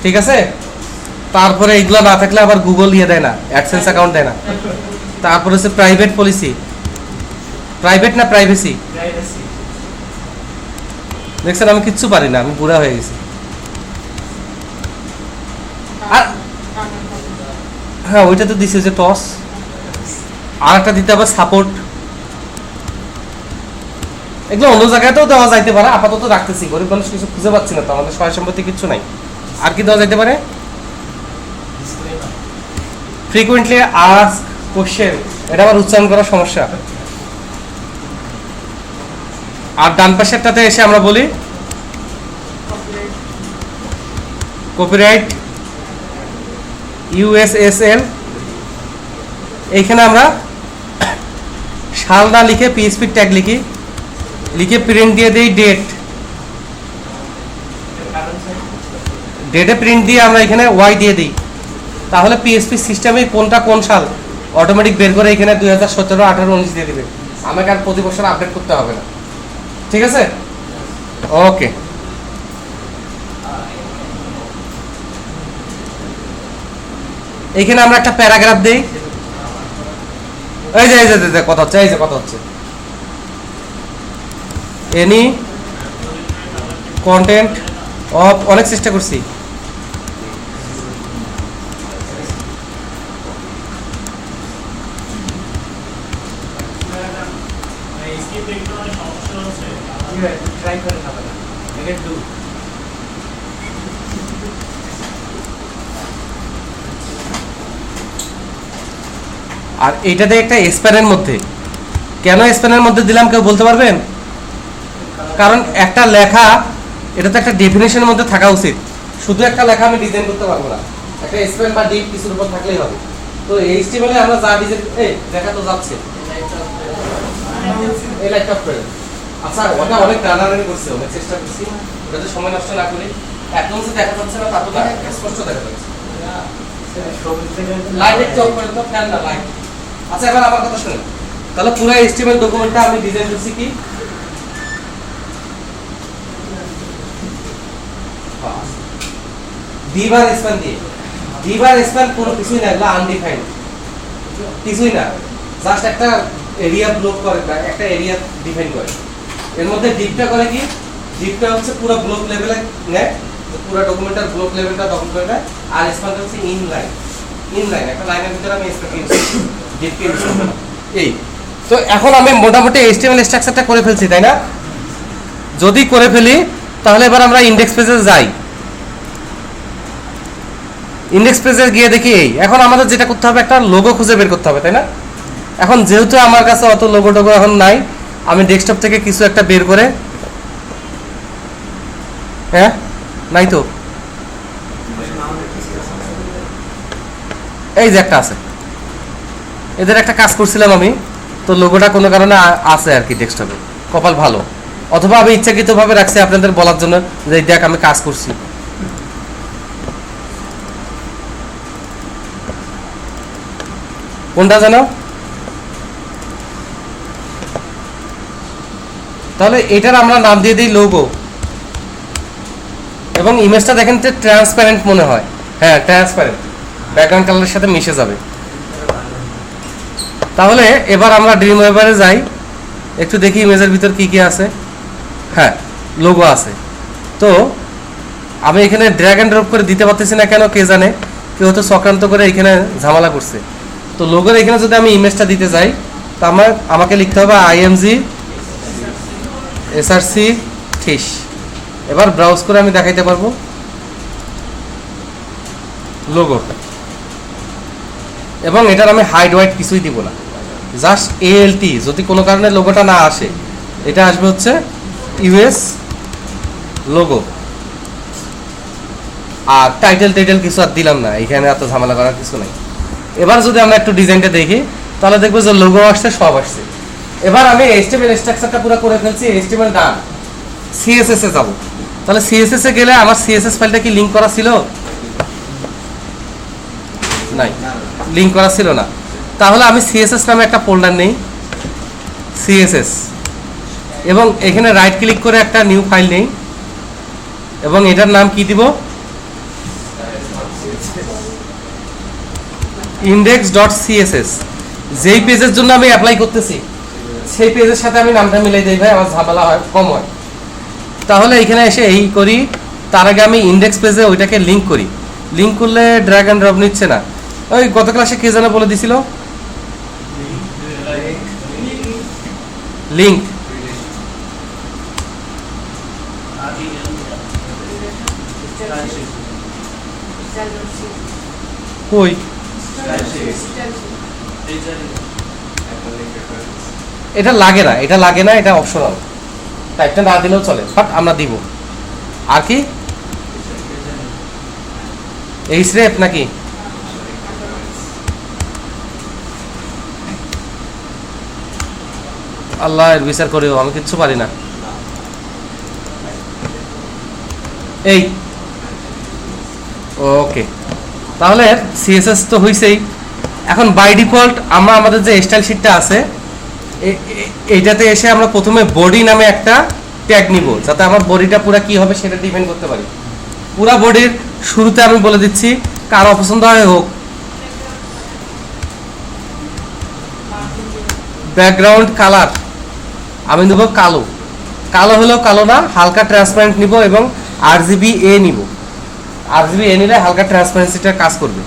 ঠিক আছে? তারপরে এগুলো না থাকলে আবার গুগল ইয়ে দেয় না, অ্যাডসেন্স অ্যাকাউন্ট দেয় না। তারপরে হচ্ছে প্রাইভেট পলিসি, প্রাইভেট না প্রাইভেসি, দেখছেন আমি কিচ্ছু পারি না, আমি বুড়া হয়ে গেছি। আর হ্যাঁ ওইটা তো দিছে যে টস, আর একটা দিতে হবে সাপোর্ট। এগুলো অন্য জায়গাতেও দেওয়া যাইতে পারে, আপাতত রাখতেছি, গরিব মানুষ কিছু খুঁজে পাচ্ছি না তো, আমাদের সহায় সম্পত্তি কিছু নাই। আর কি দেওয়া যাইতে পারে? ফ্রিকুয়েন্টলি আস্ক কোশ্চেন, এটা আবার উচ্চারণ করার সমস্যা। আর ডান পাশেরটাতে এসে আমরা বলি কপিরাইট ইউএসএসএল, এইখানে আমরা সাল না লিখে পিএসপি ট্যাগ লিখি, লিখে প্রিন্ট দিয়ে দেই ডেট, ডেটে প্রিন্ট দিয়ে আমরা এখানে ওয়াই দিয়ে দিই, তাহলে পিএসপি সিস্টেমে কোনটা কোন সাল অটোমেটিক বের করে এখানে 2017, 18, 19 দিয়ে দিবে, আমাকে আর প্রতি বছর আপডেট করতে হবে না। ঠিক আছে, ওকে। এইখানে আমরা একটা প্যারাগ্রাফ দেই, এই যে কথা হচ্ছে, এই যে কথা হচ্ছে, এনি কন্টেন্ট অফ, অনেক চেষ্টা করছি, আর এইটাতে একটা স্প্যানের মধ্যে, কেন স্প্যানের মধ্যে দিলাম কেউ বলতে পারবেন? কারণ একটা লেখা, এটা তো একটা ডেফিনেশনের মধ্যে থাকা উচিত, শুধু একটা লেখা আমি ডিজাইন করতে পারবো না, একটা স্প্যান বা ডিপ কিছুর উপর থাকলেই হবে। তো এইচটিএমএল এ আমরা যা ডিজাইন, এই দেখা তো যাচ্ছে এই লাইট অফ করে, আচ্ছা ওটা অনেক টানাটানি করছে, অনেক চেষ্টা করছি, ওটাতে সময় নষ্ট না করি, একদম যে দেখা যাচ্ছে না তা তো না, স্পষ্ট দেখা যাচ্ছে, লাইট একটু অফ করে দাও, ফ্যান না লাইট। আচ্ছা এবার আমার কথা শুনুন, তাহলে পুরো এইচটিএমএল ডকুমেন্টটা আমি ডিজাইন করছি কি, ডিবার স্প্যান দিয়ে, ডিবার স্প্যান কোনো কিছুই না, এগুলো আনডিফাইন্ড কিছুই না, জাস্ট একটা এরিয়া ব্লক করে, একটা এরিয়া ডিফাইন করে। এর মধ্যে ডিপটা করে কি, ডিপটা হচ্ছে পুরো ব্লক লেভেলে নেয়, পুরো ডকুমেন্টের ব্লক লেভেলটা দখল করে নেয়, আর স্প্যানটা হচ্ছে ইনলাইন, ইনলাইন একটা লাইনের ভিতরে আমি স্প্যান ডিপকে ইউজ করব। এই তো এখন আমি মোটামুটি এইচটিএমএল স্ট্রাকচারটা করে ফেলছি, তাই না? যদি করে ফেলি তাহলে এবার আমরা ইনডেক্স পেজে যাই, ইনডেক্স পেজে গিয়ে দেখি এই, এখন আমাদের যেটা করতে হবে একটা লোগো খুঁজে বের করতে হবে, তাই না? এখন যেহেতু আমার কাছে অত লোগো টোগো এখন নাই, আমি ডেস্কটপ থেকে কিছু একটা বের করে, হ্যাঁ নাই তো, এই যে একটা আছে, এদের একটা কাজ করছিলাম আমি, তো লোগোটা কোনো কারণে আছে আর কি ডেস্কটপে, কপাল ভালো, অথবা আমি ইচ্ছাকৃতভাবে রাখছি আপনাদের বলার জন্য যে দেখ আমি কাজ করছি। কোনটা জানো? তাহলে এটার আমরা নাম দিয়ে দিই লোগো, এবং ইমেজটা দেখেন তো ট্রান্সপারেন্ট মনে হয়, হ্যাঁ ট্রান্সপারেন্ট, ব্যাকগ্রাউন্ড কালারের সাথে মিশে যাবে। তাহলে এবার আমরা ড্রিম ওয়েভারে যাই, একটু দেখি ইমেজের ভিতর কি কি আছে। হ্যাঁ লোগো আছে, তো আমি এখানে ড্র্যাগ অ্যান্ড ড্রপ করে দিতে পারতেছি না, কেন কে জানে, কেউ হয়তো চক্রান্ত করে এখানে ঝামেলা করছে। তো লোগোর এখানে যদি আমি ইমেজটা দিতে যাই, তো আমাকে লিখতে হবে আইএমজি এসআরসি ঠিস। এবার ব্রাউজ করে আমি দেখাইতে পারবো লোগো, এবং এটার আমি হাইড হোয়াইট কিছুই দিব না, জাস্ট এএলটি, যদি কোনো কারণে লোগোটা না আসে এটা আসবে হচ্ছে ইউএস লোগো, আর টাইটেল কিছু আর দিলাম না, এখানে এত ঝামেলা করার কিছু নাই। এবার যদি আমরা একটু ডিজাইনটা দেখি তাহলে দেখবো যে লোগো আসছে, সব আসছে। এবার আমি এইচটিএমএল স্ট্রাকচারটা পুরো করে ফেলছি, এইচটিএমএল ডান। সিএসএস এ যাব। তাহলে সিএসএস এ গেলে আমার সিএসএস ফাইলটা কি লিঙ্ক করা ছিল? নাই, লিঙ্ক করা ছিল না। তাহলে আমি সিএসএস নামে একটা ফোল্ডার নেই, সিএসএস, এবং এখানে রাইট ক্লিক করে একটা নিউ ফাইল নেই, এবং এটার নাম কি দিব? index.css। যেই পেজের জন্য আমি অ্যাপ্লাই করতেছি সেই পেজের সাথে আমি নামটা মিলাই দেই ভাই, আমার ঝামেলা হয় কম হয়। তাহলে এখানে এসে এই করি, তার আগে আমি ইন্ডেক্স পেজে ওইটাকে লিঙ্ক করি। লিঙ্ক করলে ড্র্যাগ অ্যান্ড ড্রপ নিচ্ছে না। ওই গত ক্লাসে কে যেন বলে দিছিল, লিঙ্ক কই? এটা লাগে না, এটা লাগে না, এটা অপশনাল, টাইপটা না দিলেও চলে, বাট আমরা দিব। আর কি এই স্রেফ নাকি? আল্লাহ এর বিচার করেও আমি কিচ্ছু পারি না। এই ওকে, তাহলে সিএসএস তো হইছেই। এখন বাই ডিফল্ট আমরা আমাদের যে স্টাইল শিটটা আছে এইটাতে এসে আমরা প্রথমে বডি নামে একটা ট্যাগ নিব, যাতে আমার বডিটা পুরো কি হবে সেটা ডিফাইন করতে পারি। পুরা বডির শুরুতে আমি বলে দিচ্ছি, কার অপছন্দ হয় হোক, ব্যাকগ্রাউন্ড কালার আমি নেব কালো। কালো হলেও কালো না, হালকা ট্রান্সপারেন্ট নিব, এবং RGBA নিব। RGBA নিলে হালকা ট্রান্সপারেন্সিটা কাজ করবে।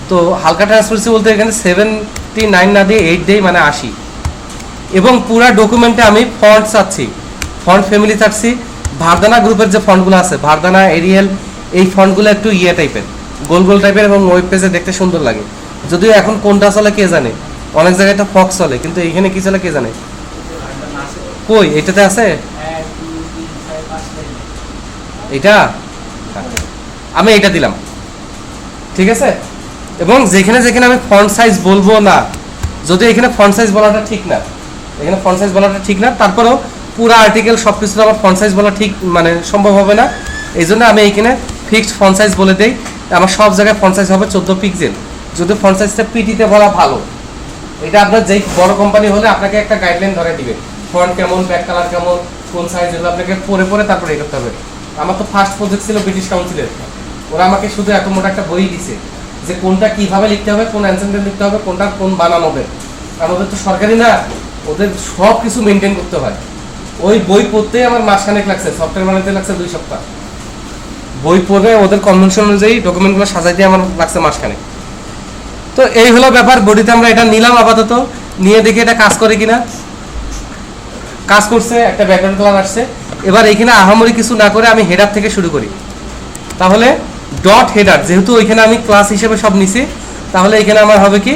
তো হালকা ট্রান্সপারেন্সি বলতে এখানে 79 না দিয়ে 8 দেই, মানে 80। এবং পুরা ডকুমেন্টে আমি ফন্ট চাচ্ছি, ফন্ট ফ্যামিলি চাচ্ছি ভারদানা গ্রুপের যে ফন্টগুলো আছে, ভারদানা, এরিয়েল, এই ফন্টগুলো একটু ইয়ে টাইপের, গোল গোল টাইপের, এবং ওয়েব পেজে দেখতে সুন্দর লাগে। যদিও এখন কোনটা চলে কে জানে, অনেক জায়গায় তো ফক্স চলে, কিন্তু এইখানে কি চলে কে জানে। কই এটাতে আছে? এটা আমি এটা দিলাম, ঠিক আছে। এবং যেখানে যেখানে আমি ফন্ট সাইজ বলবো না, যদি এখানে ফন্ট সাইজ বলাটা ঠিক না, এখানে ফন্ট সাইজ বলাটা ঠিক না, তারপরেও পুরো আর্টিকেল সব কিছু আমার ফন্ট সাইজ বলা ঠিক মানে সম্ভব হবে না। এই জন্য আমি এইখানে ফিক্সড ফন্ট সাইজ বলে দেই। আমার সব জায়গায় ফন্ট সাইজ হবে 14 পিক্সেল। যদি ফন্ট সাইজটা পিটিতে বলা ভালো, এটা আপনার যেই বড় কোম্পানি হলে আপনাকে একটা গাইডলাইন ধরে দিবে, ফন্ট কেমন, ব্যাক কালার কেমন, কোন সাইজ, এগুলো আপনাকে পরে পরে তারপরে এই করতে হবে। আমার তো ফার্স্ট প্রজেক্ট ছিল ব্রিটিশ কাউন্সিলের, ওরা আমাকে শুধু এত মোটা একটা বই দিছে যে কোনটা কিভাবে লিখতে হবে, কোন অ্যানসেন্টেন্স লিখতে হবে, কোনটা কোন বানান হবে। আমাদের তো সরকারি না, ওদের সব কিছু মেনটেন করতে হয়। ওই বই পড়তেই আমার মাসখানেক লাগছে, সফটওয়্যার বানাতে লাগছে 2 সপ্তাহ। বই পড়ে ওদের কনভেনশন অনুযায়ী ডকুমেন্টগুলো সাজাইতে আমার লাগছে মাসখানেক। তো এই হলো ব্যাপার। বডিতে আমরা এটা নিলাম আপাতত, নিয়ে দেখি এটা কাজ করে কিনা। কাজ করছে, একটা ব্যাকগ্রাউন্ড কালার আসছে। এবার এখানে আহামরি কিছু না করে আমি হেডার থেকে শুরু করি। তাহলে ডট হেডার, যেহেতু ওইখানে আমি ক্লাস হিসেবে সব নিছি, তাহলে এখানে আমার হবে কি,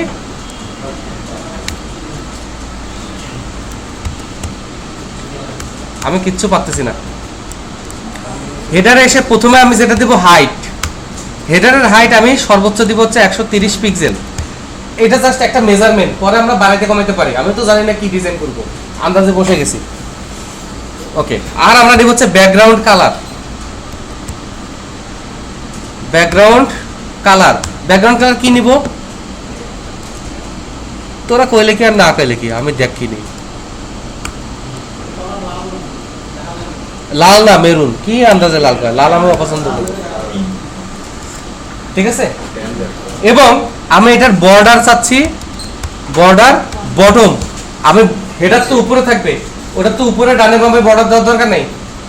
আমি কিচ্ছু পারতেছি না। হেডারে এসে প্রথমে আমি যেটা দিব হাইট, হেডারের হাইট আমি সর্বোচ্চ দিব হচ্ছে 130 পিক্সেল। এটা জাস্ট একটা মেজারমেন্ট, পরে আমরা বাড়াইতে কমাইতে পারি। আমি তো জানি না কি ডিজাইন করব, আন্দাজে বসে গেছি। ওকে, আর আমরা নিব হচ্ছে background colour. Background colour, background colour কি নিব? তোরা কইলে কি আর না কইলে কি, আমি দেখিনি। লাল না মেরুন, কি আন্দাজে লাল কয়? লাল আমি অপছন্দ করি, ঠিক আছে। এবং আমি এটার বর্ডার চাচ্ছি, বর্ডার বটম। আমি হেডার তো উপরে থাকবে, ওটা তো উপরে ডানে বামে বর্ডার দেওয়ার দরকার নেই,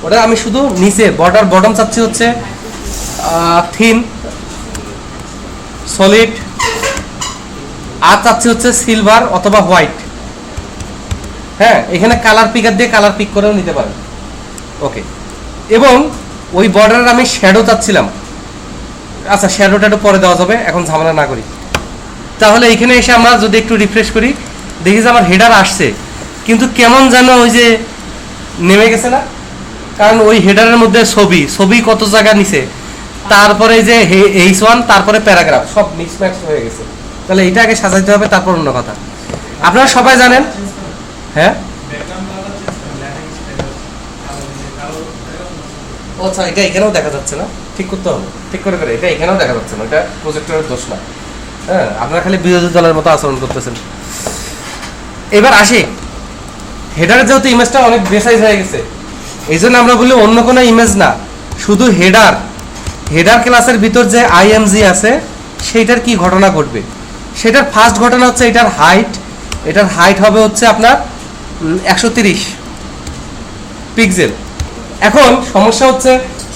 ওটা আমি শুধু নিচে বর্ডার বটম চাচ্ছি হচ্ছে থিন সলিড, আর চাচ্ছি হচ্ছে সিলভার অথবা হোয়াইট। হ্যাঁ, এখানে কালার পিকার দিয়ে কালার পিক করেও নিতে পারেন। ওকে, এবং ওই বর্ডারের আমি শ্যাডো চাচ্ছিলাম। আচ্ছা, শ্যাডোটা একটু পরে দেওয়া যাবে, এখন ঝামেলা না করি। তাহলে এখানে এসে আমরা যদি একটু রিফ্রেশ করি, দেখি যে আমার হেডার আসছে, কিন্তু কেমন যেন ওই যে নেমে গেছে না, কারণ ওই হেডারের মধ্যে ছবি কত জায়গা নিছে, তারপরে যে H1, তারপরে প্যারাগ্রাফ, সব মিক্সম্যাক্স হয়ে গেছে। তাহলে এটা আগে সাজাইতে হবে, তারপর অন্য কথা। আপনারা সবাই জানেন, হ্যাঁ ও আচ্ছা, এটা এখানেও দেখা যাচ্ছে না, ঠিক করতে হবে, ঠিক করে করে, এটা এখানেও দেখা যাচ্ছে না, এটা প্রজেক্টরের দোষ না। হ্যাঁ, আপনারা খালি বিরোধী দলের মতো আচরণ করতেছেন। এবার আসি, হেডারের যেহেতু ইমেজটা অনেক বেসাইজ হয়ে গেছে, এই জন্য আমরা বলি অন্য কোনো ইমেজ না, শুধু হেডার ক্লাসের ভিতর যে আইএমজি আছে সেইটার কি ঘটনা ঘটবে। সেটার ফার্স্ট ঘটনা হচ্ছে এটার হাইট হবে হচ্ছে আপনার 130 পিক্সেল। এখন সমস্যা হচ্ছে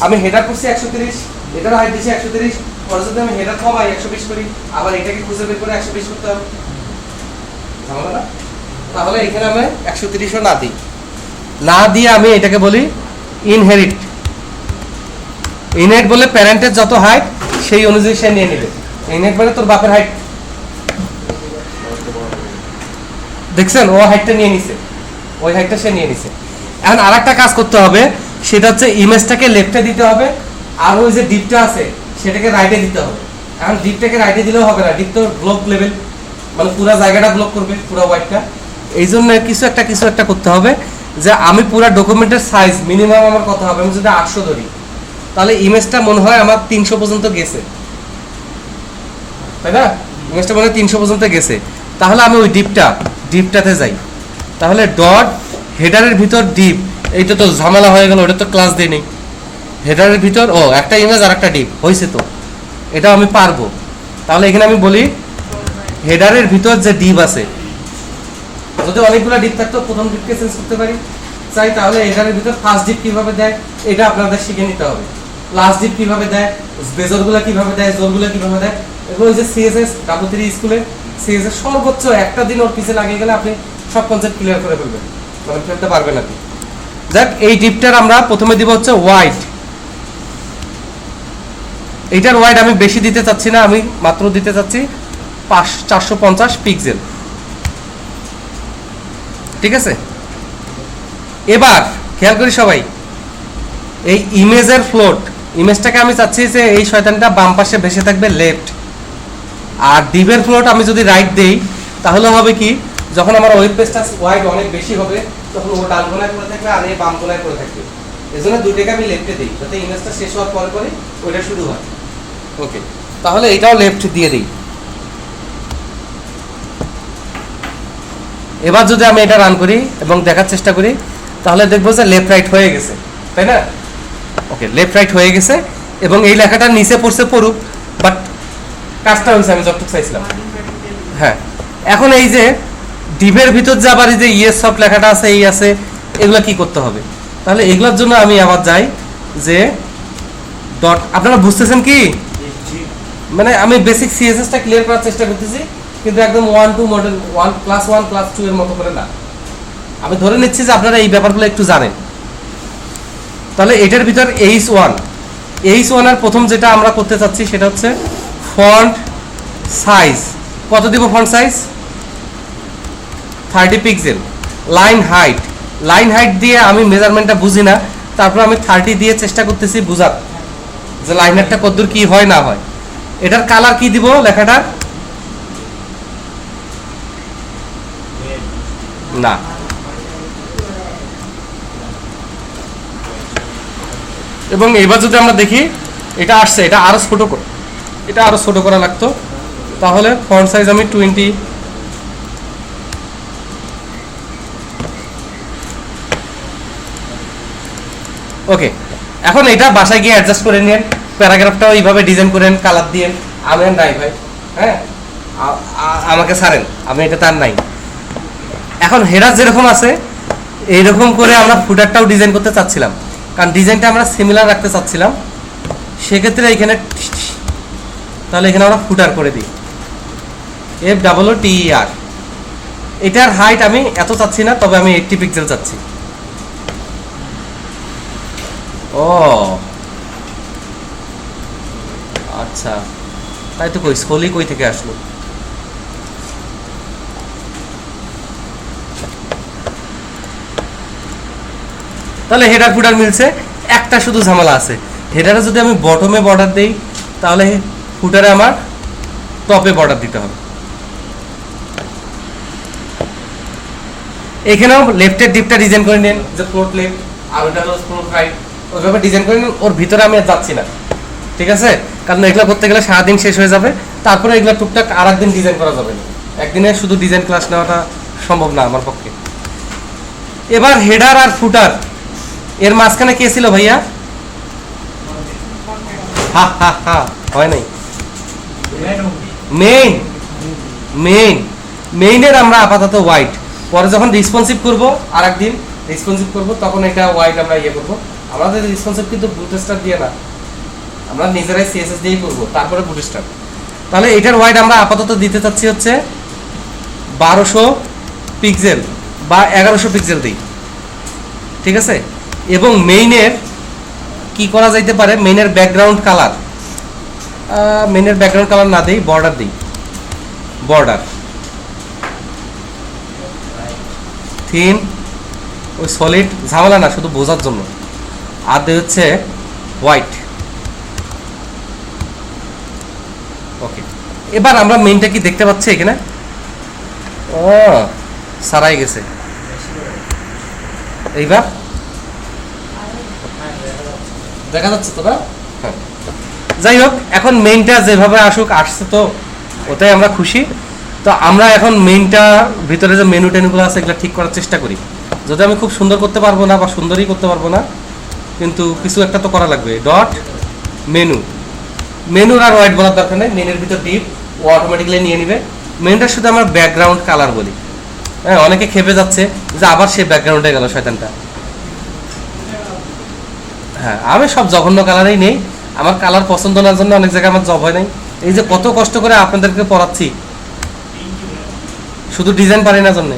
আমি হেডার করছি 130, এটার হাইট দিচ্ছি 130, পরে যদি আমি হেডার কমাই 120 করি, আবার এটাকে খুঁজে বের করে 120 করতে হবে, ঝামেলা না? তাহলে এখানে আমি 130ও না দিয়ে আমি এটাকে বলি ইনহেরিট বলে প্যারেন্টের যত হাইট সেই অনুযায়ী সে নিয়ে নেবে। ইনহেরিট মানে তোর বাপের হাইট, দেখছেন ও হাইটটা নিয়ে নিছে, ওই হাইটটা সে নিয়ে নিছে। এখন আরেকটা কাজ করতে হবে, সেটা হচ্ছে ইমেজটাকে লেফটে দিতে হবে, আর ওই যে ডিপটা আছে সেটাকে রাইটে দিতে হবে। এখন ডিপটাকে রাইটে দিলেও হবে না, ডিপ তো গ্লোব লেভেল, মানে পুরো জায়গাটা ব্লক করবে, পুরো হোয়াইটটা। এই জন্য কিছু একটা করতে হবে, যে আমি পুরো ডকুমেন্টের সাইজ মিনিমাম আমার কত হবে, আমি যদি 800 ধরি তাহলে ইমেজটা মনে হয় আমার 300 পর্যন্ত গেছে, তাই না? ইমেজটা মনে হয় 300 পর্যন্ত গেছে। তাহলে আমি ওই ডিপটাতে যাই, তাহলে ডট হেডারের ভিতর ডিপ, এইটা তো ঝামেলা হয়ে গেল, ওটা তো ক্লাস দিই নেই। হেডারের ভিতর একটা ইমেজ আর একটা ডিপ হয়েছে, তো এটা আমি পারবো। তাহলে এখানে আমি বলি হেডারের ভিতর যে ডিপ আছে, যদি অনেকগুলো ডিপ থাকতো প্রথম ডিপকে চেঞ্জ করতে পারি চাই, তাহলে হেডারের ভিতর ফার্স্ট ডিপ কিভাবে দেয় এটা আপনাদের শিখে নিতে হবে। লাস্ট ডিপ কিভাবে দেয়, বেজরগুলো কিভাবে দেয়, জোরগুলো কিভাবে দেয়, এগুলো যে সিএসএস ডাবল3 স্কুলে সিএসএস সর্বোচ্চ একটা দিন ওর পিছে লাগিয়ে গেলে আপনি সব কনসেপ্ট ক্লিয়ার করে ফেলবেন, মানে ফেলতে পারবেন আপনি। যাক, এই ডিপটার আমরা প্রথমে দিব হচ্ছে হোয়াইট। এইটার হোয়াইট আমি বেশি দিতে চাচ্ছি না, আমি মাত্র দিতে চাচ্ছি 450 পিক্সেল, ঠিক আছে? এবার খেয়াল করি সবাই, এই ইমেজের ফ্লোট, ইমেজটাকে আমি চাচ্ছি যে এই শয়তানটা বাম পাশে ভেসে থাকবে লেফট, আর ডিপের ফ্লোট আমি যদি রাইট দেই তাহলে হবে কি, যখন আমার ওয়েব পেজটা ওয়াইড অনেক বেশি হবে তখন ও ডান কোনায় পড়ে থাকবে আর এই বাম কোনায় পড়ে থাকবে। এজন্য দুইটাকে আমি লেফটে দিই, যাতে ইমেজটা শেষ হওয়ার পরে পরে ওইটা শুরু হয়। ওকে, তাহলে এইটাও লেফট দিয়ে দিই। এবার যদি আমি এটা রান করি এবং দেখার চেষ্টা করি তাহলে দেখবো যে লেফট রাইট হয়ে গেছে, তাই না? ওকে, লেফট রাইট হয়ে গেছে এবং এই লেখাটা নিচে পড়ছে পড়ুক, বাট কাজটা হয়েছে আমি যতটুকু চাইছিলাম। হ্যাঁ, এখন এই যে ডিপের ভিতর যে আবার এই যে ইয়েস সফট লেখাটা আছে, এই আছে, এগুলো কি করতে হবে? তাহলে এগুলোর জন্য আমি আবার যাই যে ডট, আপনারা বুঝতেছেন কি? মানে আমি বেসিক সিএসএসটা ক্লিয়ার করার চেষ্টা করতেছি, কিন্তু একদম 1-2 মডেল 1 ক্লাস 1 ক্লাস 2 এর মতো করে না। আমি ধরে নিচ্ছি যে আপনারা এই ব্যাপারগুলো একটু জানেন। তাহলে এটার ভিতর H1 এর প্রথম যেটা আমরা করতে চাচ্ছি সেটা হচ্ছে ফন্ট সাইজ। কত দিব font size? 30 pixel. Line height দিয়ে আমি মেজারমেন্টটা বুঝি না, তারপর আমি 30 দিয়ে চেষ্টা করতেছি বুঝার যে লাইন হাইটটা কতদূর কি হয় না হয়। এটার কালার কি দিব লেখাটা? না, এবং এবার যদি আমরা দেখি এটা আসছে, এটা আরো ছোট করা লাগতো। তাহলে ফন্ট সাইজ আমি 20, ওকে। এখন এটা বাসায় গিয়ে অ্যাডজাস্ট করে নিন, প্যারাগ্রাফটাও এইভাবে ডিজাইন করেন, কালার দিয়েন। আমি আর নাই ভাই, হ্যাঁ, আমাকে ছাড়েন, আমি এটা তার নাই। এখন হেডার যেরকম আছে এইরকম করে আমরা ফুটারটাও ডিজাইন করতে চাচ্ছিলাম, কারণ ডিজাইনটা আমরা সিমিলার রাখতে চাচ্ছিলাম। সেক্ষেত্রে এখানে তাহলে এখানে আমরা ফুটার করে দিই FOOTER। এটার হাইট আমি এত চাচ্ছি না, তবে আমি 80 পিক্সেল চাচ্ছি। ও আচ্ছা, তাই তো কই স্কোলি কই থেকে আসলো? তাহলে হেডার ফুটার মিলছে, একটা শুধু ঝামেলা আছে। হেডারে যদি আমি বটমে বর্ডার দেই তাহলে ফুটারে আমার টপে বর্ডার দিতে হবে। এখানেও লেফটের ডিপটা ডিজাইন করে নেন যে ফ্লোট লেফট, আর ওটা হলো ফ্লোট রাইট। ওইভাবে ডিজাইন করে নিন, ওর ভিতরে আমি আর যাচ্ছি না, ঠিক আছে? কারণ এগুলো করতে গেলে সারাদিন শেষ হয়ে যাবে, তারপরে এগুলো টুকটাক আর একদিন ডিজাইন করা যাবে না, একদিনে শুধু ডিজাইন ক্লাস নেওয়াটা সম্ভব না আমার পক্ষে। এবার হেডার আর ফুটার, এর মাঝখানে কে ছিল ভাইয়া? হা হা হা, হয় নাই। মেইন মেইন মেইনের আমরা আপাতত হোয়াইট, পরে যখন রেসপন্সিভ করব আর একদিন রেসপন্সিভ করব তখন এটা হোয়াইট আমরা ইয়ে করবো। আমাদের রেসপন্সিভ কিন্তু বুটস্ট্র্যাপ দিয়ে না, আমরা নিজেরাই সিএসএস দিয়েই করবো, তারপরে বুটস্ট্র্যাপ। তাহলে এটার হোয়াইট আমরা আপাতত দিতে চাচ্ছি হচ্ছে 1200 পিক্সেল বা 1100 পিক্সেল দিই, ঠিক আছে? এবং মেইনের কি করা যাইতে পারে, মেইনের ব্যাকগ্রাউন্ড কালার, মেইনের ব্যাকগ্রাউন্ড কালার না দেই, বর্ডার দিই, বর্ডার থিন, ওই সলিড, ঝামেলা না, শুধু বোঝার জন্য। আর দেয় হচ্ছে হোয়াইট। ওকে, এবার আমরা মেইনটা কি দেখতে পাচ্ছি এখানে? ও সারাই গেছে। এইবার দেখা যাচ্ছে তো না? হ্যাঁ, যাই হোক, এখন মেইনটা যেভাবে আসুক, আসছে তো ওটাই আমরা খুশি। তো আমরা এখন মেইনটা ভিতরে যে মেনু টেনুগুলো আছে এগুলো ঠিক করার চেষ্টা করি। যদি আমি খুব সুন্দর করতে পারবো না বা সুন্দরই করতে পারবো না, কিন্তু কিছু একটা তো করা লাগবে। ডট মেনু, মেনুর আর হোয়াইট বলার দরকার নেই, মেনুর ভিতর ডিপ ও অটোমেটিক্যালি নিয়ে নিবে। মেনুটা শুধু আমরা ব্যাকগ্রাউন্ড কালার বলি। হ্যাঁ, অনেকে খেপে যাচ্ছে যে আবার সে ব্যাকগ্রাউন্ডে গেল শয়তানটা। হ্যাঁ, আমি সব জঘন্য কালারেই নেই, আমার কালার পছন্দ না জন্য অনেক জায়গায় আমার জব হয় নাই। এই যে কত কষ্ট করে আপনাদেরকে পড়াচ্ছি, শুধু ডিজাইন পারি না জন্য।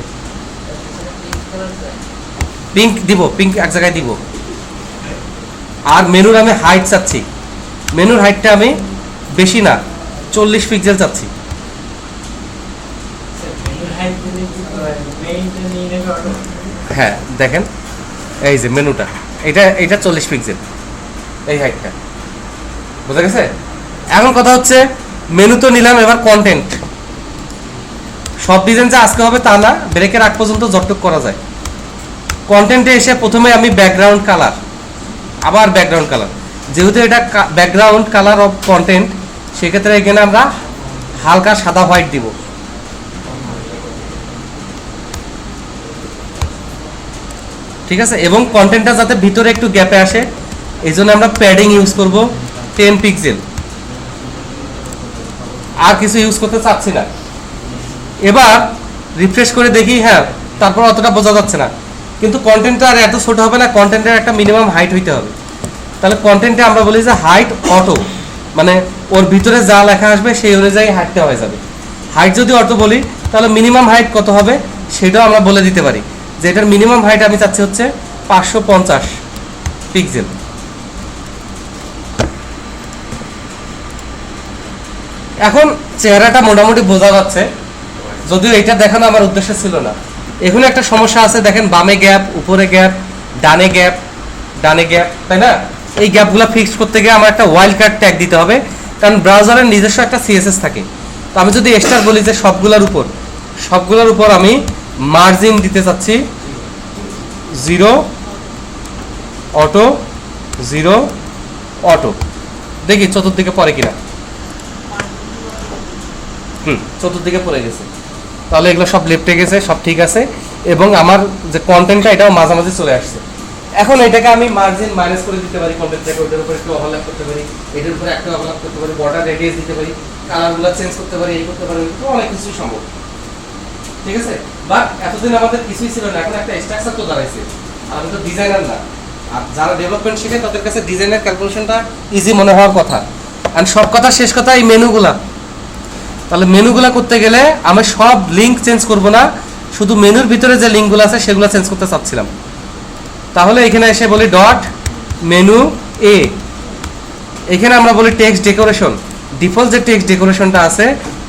পিঙ্ক দিব, পিঙ্ক এক জায়গায় দিব। আর মেনুর আমি হাইট চাচ্ছি, মেনুর হাইটটা আমি বেশি না 40 পিক্সেল চাচ্ছি। হ্যাঁ দেখেন, এই যে মেনুটা, এটা 40 পিক্সেল, এই হাইটটা বোঝা গেছে। এখন কথা হচ্ছে মেনু তো নিলাম, এবার কন্টেন্ট। সব ডিজাইন যে আজকে হবে তা না, ব্রেকের আগ পর্যন্ত যতটুক করা যায়। কন্টেন্টে এসে প্রথমে আমি ব্যাকগ্রাউন্ড কালার, আবার ব্যাকগ্রাউন্ড কালার, যেহেতু এটা ব্যাকগ্রাউন্ড কালার অফ কন্টেন্ট, সেক্ষেত্রে এখানে আমরা হালকা সাদা হোয়াইট দিব। ঠিক আছে, এবং কন্টেন্টটা যাতে ভিতরে একটু গ্যাপে আসে এই জন্য আমরা প্যাডিং ইউজ করব 10 পিক্সেল, আর কিছু ইউজ করতে চাচ্ছি না। এবার রিফ্রেশ করে দেখি, হ্যাঁ তারপর অতটা বোঝা যাচ্ছে না, কিন্তু কন্টেন্টটা আর এত ছোট হবে না, কন্টেন্টের একটা মিনিমাম হাইট হইতে হবে। তাহলে কন্টেন্টে আমরা বলি যে হাইট অটো, মানে ওর ভিতরে যা লেখা আসবে সেই অনুযায়ী হাইটটা হয়ে যাবে। হাইট যদি অটো বলি তাহলে মিনিমাম হাইট কত হবে সেটাও আমরা বলে দিতে পারি, যে এটার মিনিমাম হাইট আমি চাচ্ছি হচ্ছে 550 পিক্সেল। এখন চেহারাটা মোটামুটি বোঝা যাচ্ছে, যদিও এটা দেখানো আমার উদ্দেশ্য ছিল না। এখানে একটা সমস্যা আছে, দেখেন বামে গ্যাপ, উপরে গ্যাপ, ডানে গ্যাপ, ডানে গ্যাপ, তাই না? এই গ্যাপগুলো ফিক্স করতে গিয়ে আমার একটা ওয়াইল্ড কার্ড ট্যাগ দিতে হবে, কারণ ব্রাউজারের নিজস্ব একটা সিএসএস থাকে। তো আমি যদি এক্সট্রা বলি যে সবগুলোর উপর আমি মার্জিন দিতে চাচ্ছি 0 অটো 0 অটো, দেখি চতুর্দিকে পড়ে কিনা। চতুর্দিকে পড়ে গেছে, তাহলে এগুলো সব লেফটে গেছে, সব ঠিক আছে। এবং আমার যে কন্টেন্টটা এটাও মাঝামাঝি চলে আসছে। এখন এটাকে আমি মার্জিন মাইনাস করে দিতে পারি, কন্টেন্ট থেকে ওটার উপর একটু ওভারল্যাপ করতে পারি, এটার উপরে একটা ওভারল্যাপ করতে পারি, বর্ডার রেডিয়াস দিতে পারি, কালারগুলো চেঞ্জ করতে পারি, এই করতে পারি, অনেক কিছুই সম্ভব। ঠিক আছে, বাট এতদিন আমাদের কিছুই ছিল না, এখন একটা স্ট্রাকচার তো দাঁড়াইছে। আর আমি তো ডিজাইনার না, আর যারা ডেভেলপমেন্ট শেখে তাদের কাছে ডিজাইনের ক্যালকুলেশনটা ইজি মনে হওয়ার কথা। আর সব কথা শেষ কথা এই মেনুগুলা, তাহলে মেনুগুলা করতে গেলে আমি সব লিঙ্ক চেঞ্জ করব না, শুধু মেনুর ভিতরে যে লিঙ্কগুলো আছে সেগুলো চেঞ্জ করতে চাচ্ছিলাম। তাহলে এখানে এসে বলি ডট মেনু এ, এখানে আমরা বলি টেক্সট ডেকোরেশন, ডিফল্ট যে টেক্সট ডেকোরেশনটা আছে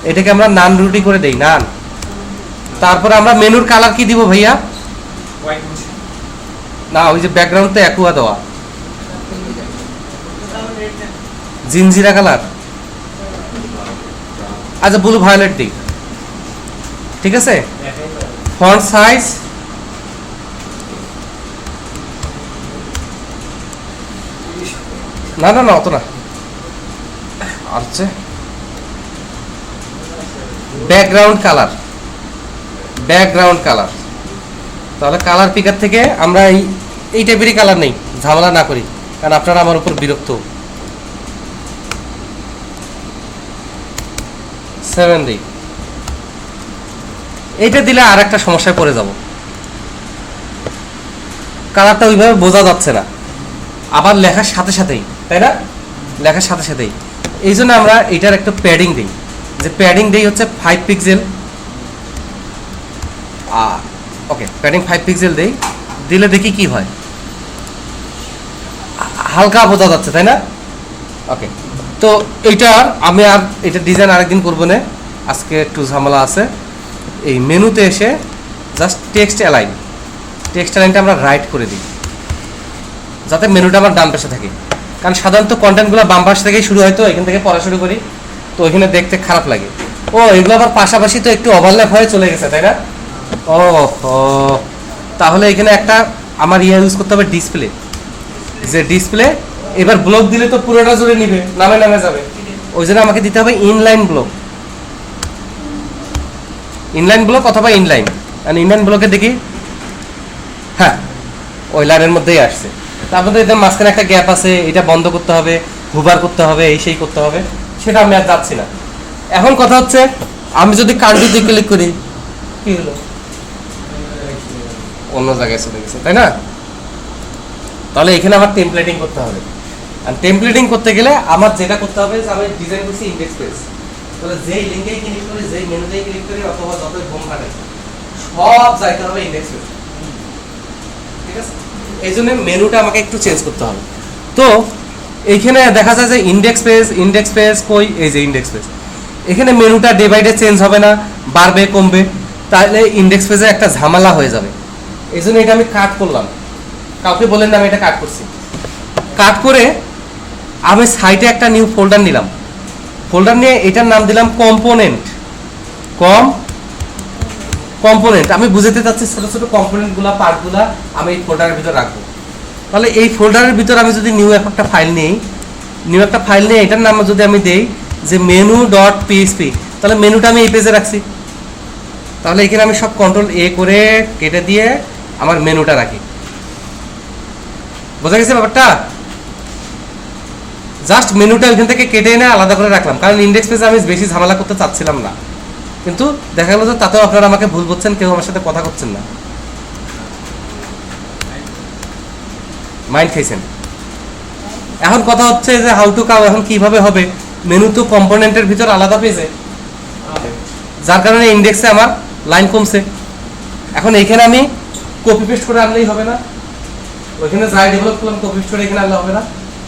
এটাকে আমরা নান রুটি করে দেই, নান। তারপরে আমরা মেনুর কালার কি দিব ভাইয়া? না, ওই যে ব্যাকগ্রাউন্ডটা অ্যাকুয়া দেওয়া, জিনজিরা কালার, আচ্ছা ব্লু ভায়োলেট দিই, ঠিক আছে। ফন্ট সাইজ 32 32 না না না অত না, আর হচ্ছে ব্যাকগ্রাউন্ড কালার, ব্যাকগ্রাউন্ড কালার। তাহলে কালার পিকার থেকে আমরা এই টাইপেরই কালার নেই, ঝামেলা না করি, কারণ আপনারা আমার উপর বিরক্ত। 7 দিই, এইটা দিলে আর একটা সমস্যায় পড়ে যাব, কালারটা ওইভাবে বোঝা যাচ্ছে না, আবার লেখার সাথে সাথেই, তাই না, লেখার সাথে সাথেই। এই জন্য আমরা এটার একটা প্যাডিং দিই, যে প্যাডিং দিই হচ্ছে 5 পিক্সেল। ওকে, প্যাডিং 5 পিক্সেল দেই, দিলে দেখি কি হয়, হালকা বোঝা যাচ্ছে, তাই না। ওকে, তো এইটার আমি আর এটা ডিজাইন আরেকদিন করবো না, আজকে একটু ঝামেলা আছে। এই মেনুতে এসে জাস্ট টেক্সট অ্যালাইন, টেক্সট অ্যালাইনটা আমরা রাইট করে দিই, যাতে মেনুটা আমার ডান পাশে থাকে। কারণ সাধারণত কন্টেন্টগুলো বাম পাশ থেকেই শুরু হয়, তো এখান থেকে পড়া শুরু করি, তো ওইখানে দেখতে খারাপ লাগে। ও এগুলো আবার পাশাপাশি তো একটু ওভারল্যাপ হয়ে চলে গেছে, তাই না। ও তাহলে এখানে একটা আমার ইউজ করতে হবে ডিসপ্লে, যে ডিসপ্লে এবার ব্লক দিলে তো পুরোটা জুড়ে নিবে, নামে নামে যাবে, ওই জন্য আমাকে দিতে হবে ইনলাইন ব্লক, ইনলাইন ব্লক অথবা ইনলাইন। আর ইনলাইন ব্লকে দেখি, হ্যাঁ ওই লাইনের মধ্যেই আসছে। তারপরে এদের মাঝখানে একটা গ্যাপ আছে, এটা বন্ধ করতে হবে, হুবার করতে হবে, এই সেই করতে হবে, সেটা আমি আর যাচ্ছি না। এখন কথা হচ্ছে, আমি যদি কার্ডটিতে ক্লিক করি, কি হলো, অন্য জায়গায় চলে গেছে, তাই না। তাহলে এখানে আমার টেমপ্লেটিং করতে হবে, আর টেমপ্লেটিং করতে গেলে আমার যেটা করতে হবে, যে আমি ডিজাইন করছি ইন্ডেক্স পেজ, তাহলে যেই লিঙ্কেই ক্লিক করি, যেই মেনুতেই ক্লিক করি, অথবা যতই হোম কাটে, সব যাইতে হবে ইন্ডেক্স পেজ, ঠিক আছে। এই জন্য মেনুটা আমাকে একটু চেঞ্জ করতে হবে। তো এইখানে দেখা যায় যে ইন্ডেক্স পেজ, ইন্ডেক্স পেজ কই, এই যে ইন্ডেক্স পেজ, এখানে মেনুটা ডে বাই ডে চেঞ্জ হবে না, বাড়বে কমবে, তাহলে ইন্ডেক্স পেজে একটা ঝামেলা হয়ে যাবে। এই জন্য এটা আমি কাট করলাম, কাউকে বলেন না আমি এটা কাট করছি। কাট করে আমি সাইটে একটা নিউ ফোল্ডার নিলাম, ফোল্ডার নিয়ে এটার নাম দিলাম কম্পোনেন্ট। কম্পোনেন্ট আমি বুঝাতে চাচ্ছি, ছোট ছোট কম্পোনেন্টগুলা, পার্টগুলা আমি এই ফোল্ডারের ভিতর রাখবো। তাহলে এই ফোল্ডারের ভিতর আমি যদি নিউ একটা ফাইল নিই, নিউ একটা ফাইল নিয়ে এটার নাম যদি আমি দেই যে মেনু ডট পিএইচপি, তাহলে মেনুটা আমি এই পেজে রাখছি। তাহলে এখানে আমি সব কন্ট্রোল এ করে কেটে দিয়ে আমার মেনুটা রাখি। বোঝা গেছে ব্যাপারটা। জাস্ট মেনুটা ওইখান থেকে কেটে এনে আলাদা করে রাখলাম, কারণ ইন্ডেক্স পেজে আমি বেশি ঝামেলা করতে চাচ্ছিলাম না। কিন্তু দেখা গেল যে তাতেও আপনারা আমাকে ভুল বুঝছেন, কেউ আমার সাথে কথা করছেন না, মাইন্ড খাইছেন। এখন কথা হচ্ছে যে হাউ টু কাউ, এখন কিভাবে হবে, মেনু তো কম্পোনেন্টের ভিতর আলাদা পেজে, যার কারণে ইন্ডেক্সে আমার লাইন কমছে। এখন এইখানে আমি কপি পেস্ট করে আনলেই হবে না, ওইখানে যাই ডেভেলপ করলাম কপি পেস্ট করে এখানে আনলে হবে না,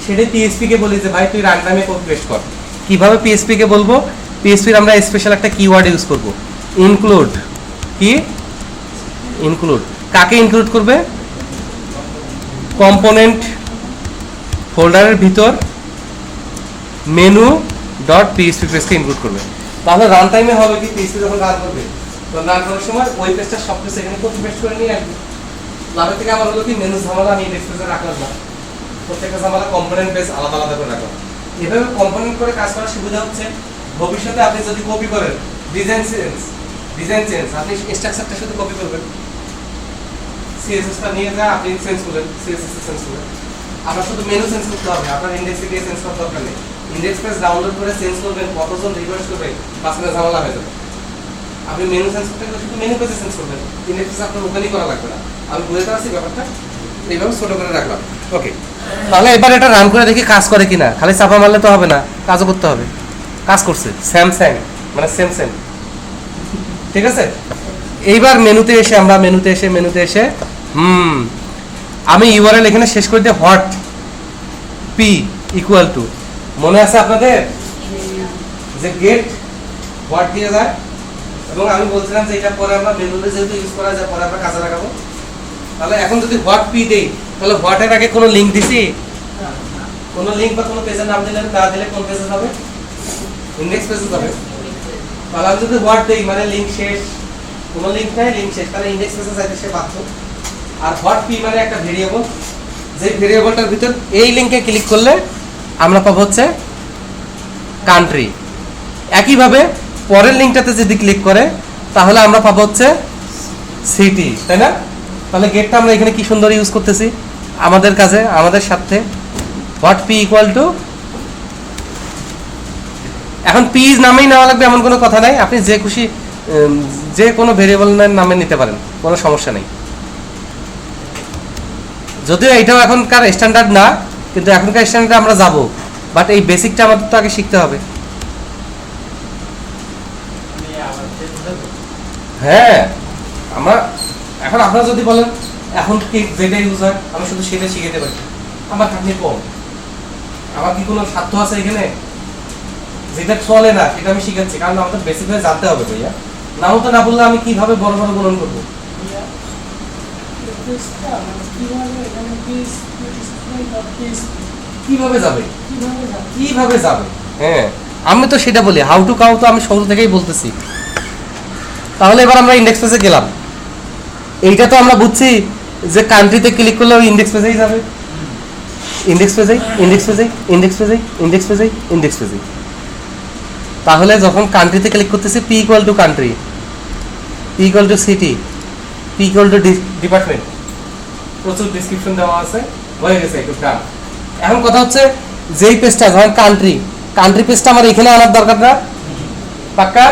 সেটাই পিএইচপি কে বলি যে ভাই তুই রান টাইমে কপি পেস্ট কর। কিভাবে পিএইচপি কে বলবো, পিএইচপির আমরা স্পেশাল একটা কিওয়ার্ড ইউজ করব, ইনক্লুড। কি ইনক্লুড, কাকে ইনক্লুড করবে, কম্পোনেন্ট ফোল্ডারের ভিতর মেনু ডট পিএইচপি পেজকে ইনক্লুড করবে। তাহলে রান টাইমে হবে কি, পিএইচপি যখন রান করবে, তো রান করার সময় ওই পেজটা সব কিছু এখানে কপি পেস্ট করে নিয়ে আসবে। লাভের থেকে আমার হলো কি, মেনু ঝামেলা আমি ইন্ডেক্স পেজে রাখলাম না, প্রত্যেকটা ঝামেলা কম্পোনেন্ট পেজ আলাদা আলাদা করে রাখলাম। এভাবে কম্পোনেন্ট করে কাজ করার সুবিধা হচ্ছে, ভবিষ্যতে আপনি যদি কপি করেন ডিজাইন চেঞ্জ, আপনি স্ট্রাকচারটা শুধু কপি করবেন, সিএসএসটা নিয়ে যা আপনি চেঞ্জ করলেন, সিএসএস চেঞ্জ করলেন, আপনার শুধু মেনু চেঞ্জ করতে হবে, আপনার ইন্ডেক্সে গিয়ে চেঞ্জ করার দরকার নেই। ইন্ডেক্স পেজ ডাউনলোড করে চেঞ্জ করবেন, কতজন রিকোয়েস্ট করবে, মাঝখানে ঝামেলা হয়ে যাবে। আপনি মেনু চেঞ্জ করতে গেলে শুধু মেনু পেজে চেঞ্জ করবেন, ইন্ডেক্স পেজ আপনার ওখানেই করা লাগবে না। আমি বুঝতে পারছি ব্যাপারটা, এইভাবে ছোট করে রাখলাম। ওকে, তাহলে এবার এটা রান করে দেখি কাজ করে কিনা, খালি চাপা মারলে তো হবে না, কাজও করতে হবে। কাজ করছে, স্যামসাং মানে সেম, ঠিক আছে। এইবার মেনুতে এসে আমরা মেনুতে এসে আমি ইউআরএল এখানে শেষ করে দিয়ে হট পি ইকুয়াল টু, মনে আছে আপনাদের যে গেট হোয়াট দিয়ে যায়, এবং আমি বলছিলাম যে এটা পরে আমরা মেনুতে যেহেতু ইউজ করা যায়, পরে আমরা কাজে লাগাবো। তাহলে এখন যদি হোয়াট পি দেই, তাহলে হোয়াটের আগে কোনো লিঙ্ক দিছি, কোনো লিঙ্ক বা কোনো পেজের নাম দিলেন, তা দিলে কোন পেজে যাবে, ইন্ডেক্স পেজে যাবে। তাহলে আমি যদি হোয়াট দেই মানে লিঙ্ক শেষ, কোনো লিঙ্ক নাই, লিঙ্ক শেষ, তাহলে ইন্ডেক্স পেজে যাইতে সে বাধ্য। আর হোয়াট পি মানে একটা ভেরিয়েবল, যে ভেরিয়েবলটার ভিতর এই লিঙ্কে ক্লিক করলে আমরা পাবো হচ্ছে কান্ট্রি। একইভাবে পরের লিঙ্কটাতে যদি ক্লিক করে তাহলে আমরা পাবো হচ্ছে সিটি, তাই না? তাহলে গেটটা আমরা এখানে কি সুন্দর ইউজ করতেছি আমাদের কাজে, আমাদের সাথে। হোয়াট পি ইকুয়াল টু, এখন পি নামেই নেওয়া লাগবে এমন কোনো কথা নাই, আপনি যে খুশি যে কোনো ভেরিয়েবলের নামে নিতে পারেন, কোনো সমস্যা নেই। যদিও এটাও এখনকার স্ট্যান্ডার্ড না, কিন্তু এখনকার স্ট্যান্ডার্ডে আমরা যাব, বাট এই বেসিকটা আমাদের তো আগে শিখতে হবে। হ্যাঁ, আমরা এখন আপনারা যদি বলেন এখন কি যেটা ইউজ হয় আমি শুধু সেটা শিখাতে পারি, আমার খাটনি কম, আমার কি কোনো স্বার্থ আছে এখানে? যেটা চলে না সেটা আমি শিখাচ্ছি, কারণ আমাদের বেসিক ভাবে জানতে হবে ভাইয়া। নাও তো না বললে আমি কিভাবে বড় বড় গুণন করবো? কিভাবে যাবে, কিভাবে যাবে? হ্যাঁ, আমি তো সেটা বলি, হাউ টু কাউ তো আমি শুরু থেকেই বলতেছি। তাহলে এবার আমরা ইন্ডেক্স পেজে গেলাম, এইটা তো আমরা বুঝছি যে কান্ট্রিতে ক্লিক করলে ওই ইন্ডেক্স পেজেই যাবে। ইন্ডেক্স পেজেই, ইন্ডেক্স পেজেই, ইন্ডেক্স পেজেই, ইন্ডেক্স পেজেই, ইন্ডেক্স পেজেই। তাহলে যখন কান্ট্রিতে ক্লিক করতেছি, P equal to country, P equal to city, P equal to department, প্রচুর ডেসক্রিপশন দেওয়া আছে, হয়ে গেছে একটু কাম। এখন কথা হচ্ছে যেই পেজটা ধরেন কান্ট্রি, কান্ট্রি পেজটা আমার এখানে আনার দরকার না, পাক্কা?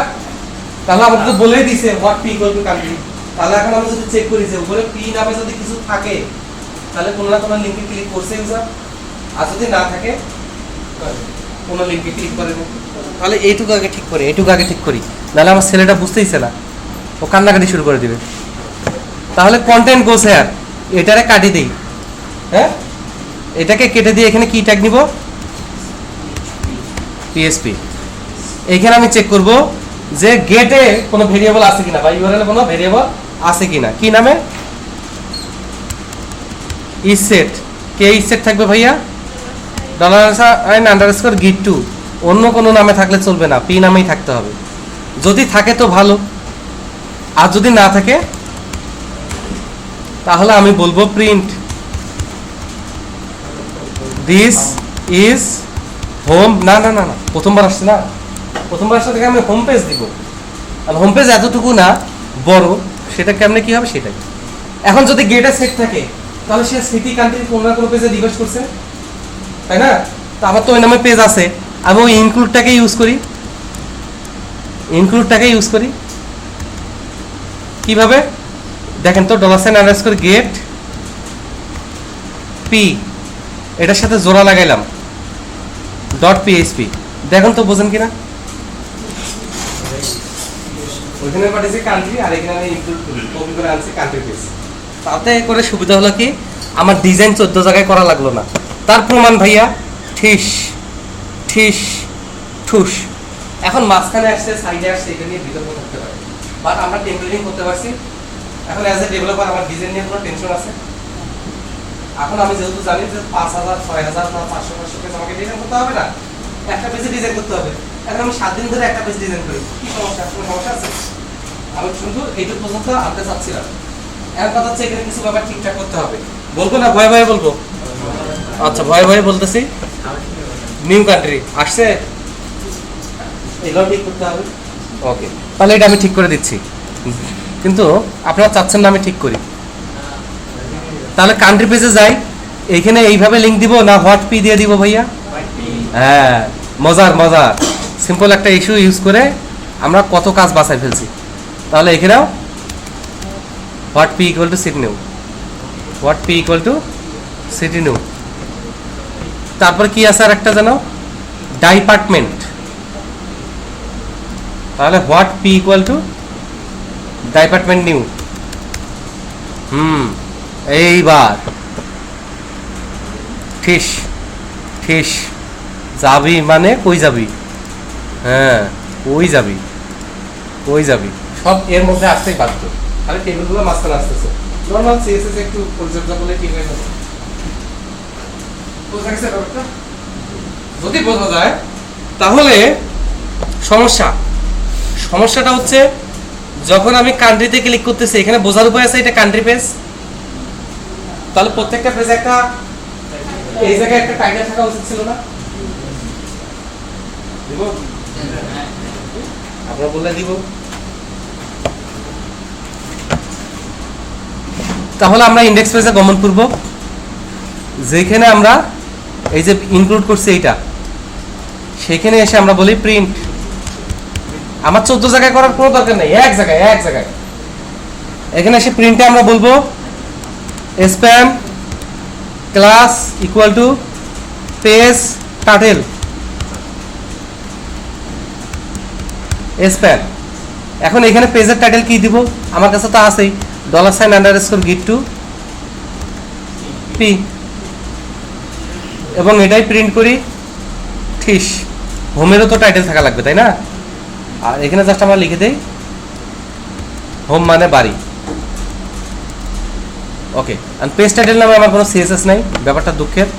তাহলে আমাদের তো বলেই দিছে what P equal to country. তাহলে এখন আমরা যদি চেক করি যে উপরে পি নামে যদি কিছু থাকে তাহলে কোনো না কোনো লিঙ্কে ক্লিক করছে ইউজার, আর যদি না থাকে কোনো লিঙ্কে ক্লিক করে না। তাহলে এইটুকু আগে ঠিক করি, এইটুকু আগে ঠিক করি, নাহলে আমার ছেলেটা বুঝতেইছে না, ও কান্নাকাটি শুরু করে দিবে। তাহলে কন্টেন্ট গোস হেয়ার, এটারে কাটি দেই, হ্যাঁ এটাকে কেটে দিয়ে এখানে কি ট্যাগ নিব, পিএসপি। এইখানে আমি চেক করব যে গেটে কোনো ভেরিয়েবল আছে কিনা বা ইউআরএল কোনো ভেরিয়েবল আছে কিনা। কি নামে? ইসেট। কে ইসেট থাকবে ভাইয়া? $_ git2। অন্য কোনো নামে থাকলে চলবে না, পি নামেই থাকতে হবে। যদি থাকে তো ভালো, আর যদি না থাকে তাহলে আমি বলবো প্রিন্ট দিস ইজ হোম। না না না না, প্রথমবার আসছে না, প্রথমবার আসছে থেকে আমি হোম পেজ দিব, আর হোম পেজ এতটুকু না বড়, সেটা কেমনে কি হবে সেটাই। এখন যদি গেটে সেট থাকে তাহলে সে সিটি কান্ট্রি কোনো না কোনো পেজে রিভার্স করছে, তাই না? তো আমার তো ওই নামে পেজ আছে, আমি ওই ইনক্লুডটাকে ইউজ করি, ইনক্লুডটাকে ইউজ করি কিভাবে দেখেন তো, $_ get p, এটার সাথে জোড়া লাগাইলাম .php। দেখুন তো বোঝেন কিনা, ওইখানে পাঠিয়েছি কান্ট্রি আর এখানে আমি ইনক্লুড করি, কপি করে আনছি কান্ট্রি পেজ। তাতে করে সুবিধা হলো কি, আমার ডিজাইন 14 জায়গায় করা লাগলো না। তার প্রমাণ ভাইয়া, ঠিস ঠিস ঠুস। এখন মাঝখানে আসছে, সাইডে আসছে, এটা নিয়ে বিতর্ক করতে পারে, বাট আমরা টেম্পলেটিং করতে পারছি। এখন অ্যাজ এ ডেভেলপার আমার ডিজাইন নিয়ে কোনো টেনশন আছে? এখন আমি যেহেতু জানি যে 5000, 6000 বা 500 পেজ আমাকে ডিজাইন করতে হবে না, একটা পেজে ডিজাইন করতে হবে। এখন আমি 7 দিন ধরে একটা পেজ ডিজাইন করি, কি সমস্যা? কোনো সমস্যা আছে? আমি শুধু এইটুকু পর্যন্ত আনতে চাচ্ছিলাম। এখন কথা হচ্ছে এখানে কিছু ব্যাপার ঠিকঠাক করতে হবে। বলবো না ভয়ে ভয়ে বলবো? আচ্ছা, ভয়ে ভয়ে বলতেছি। নিউ কান্ট্রি আসছে, এগুলো ঠিক করতে হবে। ওকে, তাহলে এটা আমি ঠিক করে দিচ্ছি, কিন্তু আপনারা চাচ্ছেন না আমি ঠিক করি। তাহলে কান্ট্রি পেজে যাই, এইখানে এইভাবে লিঙ্ক দিব না হোয়াট পি দিয়ে দিব ভাইয়া? হ্যাঁ, মজার মজার সিম্পল একটা ইস্যু ইউজ করে আমরা কত কাজ বাঁচাই ফেলছি। তাহলে এখানেও what P equal to city new, what P equal to city new. তারপর কি আছে আর একটা জানো, ডিপার্টমেন্ট। তাহলে what P equal to department new. এইবার ঠিস ঠিস, যাবি মানে কই যাবি? হ্যাঁ, ওই যাবি, ওই যাবি, সব এর মধ্যে আসতেই বাধ্য। তাহলে টেবিলগুলো মাঝখানে আসতেছে, নর্মাল সিএসএস একটু পরিচর্যা করলে ঠিক হয়ে যাবে। বোঝা গেছে ব্যাপারটা? যদি বোঝা যায় তাহলে সমস্যাটা হচ্ছে যখন আমি কান্ট্রিতে ক্লিক করতেছি, এখানে বোঝার উপায় আছে এটা কান্ট্রি পেজ। তাহলে প্রত্যেকটা পেজে একটা এই জায়গায় একটা টাইটেল থাকা উচিত ছিল না? দিব আপনারা বললে দিব। তাহলে আমরা ইন্ডেক্স পেজে গমন করব, যেখানে আমরা এই যে ইনক্লুড করছি এইটা, সেখানে এসে আমরা বলি প্রিন্ট। আমার 14 জায়গায় করার কোনো দরকার নেই, এক জায়গায় এখানে এসে প্রিন্টে আমরা বলবো spam class equal to page title spam. এখন এখানে পেজের টাইটেল কি দিব, আমার কাছে তো আছেই $_get2p, এবং এটাই প্রিন্ট করি ঠিস। হোমেরও তো টাইটেল থাকা লাগবে তাই না, আর এখানে জাস্ট আমরা লিখে দেই হোম মানে বাড়ি। ওকে, আর পেজ টাইটেল নামে আমার কোনো সিএসএস নাই, ব্যাপারটা দুঃখের।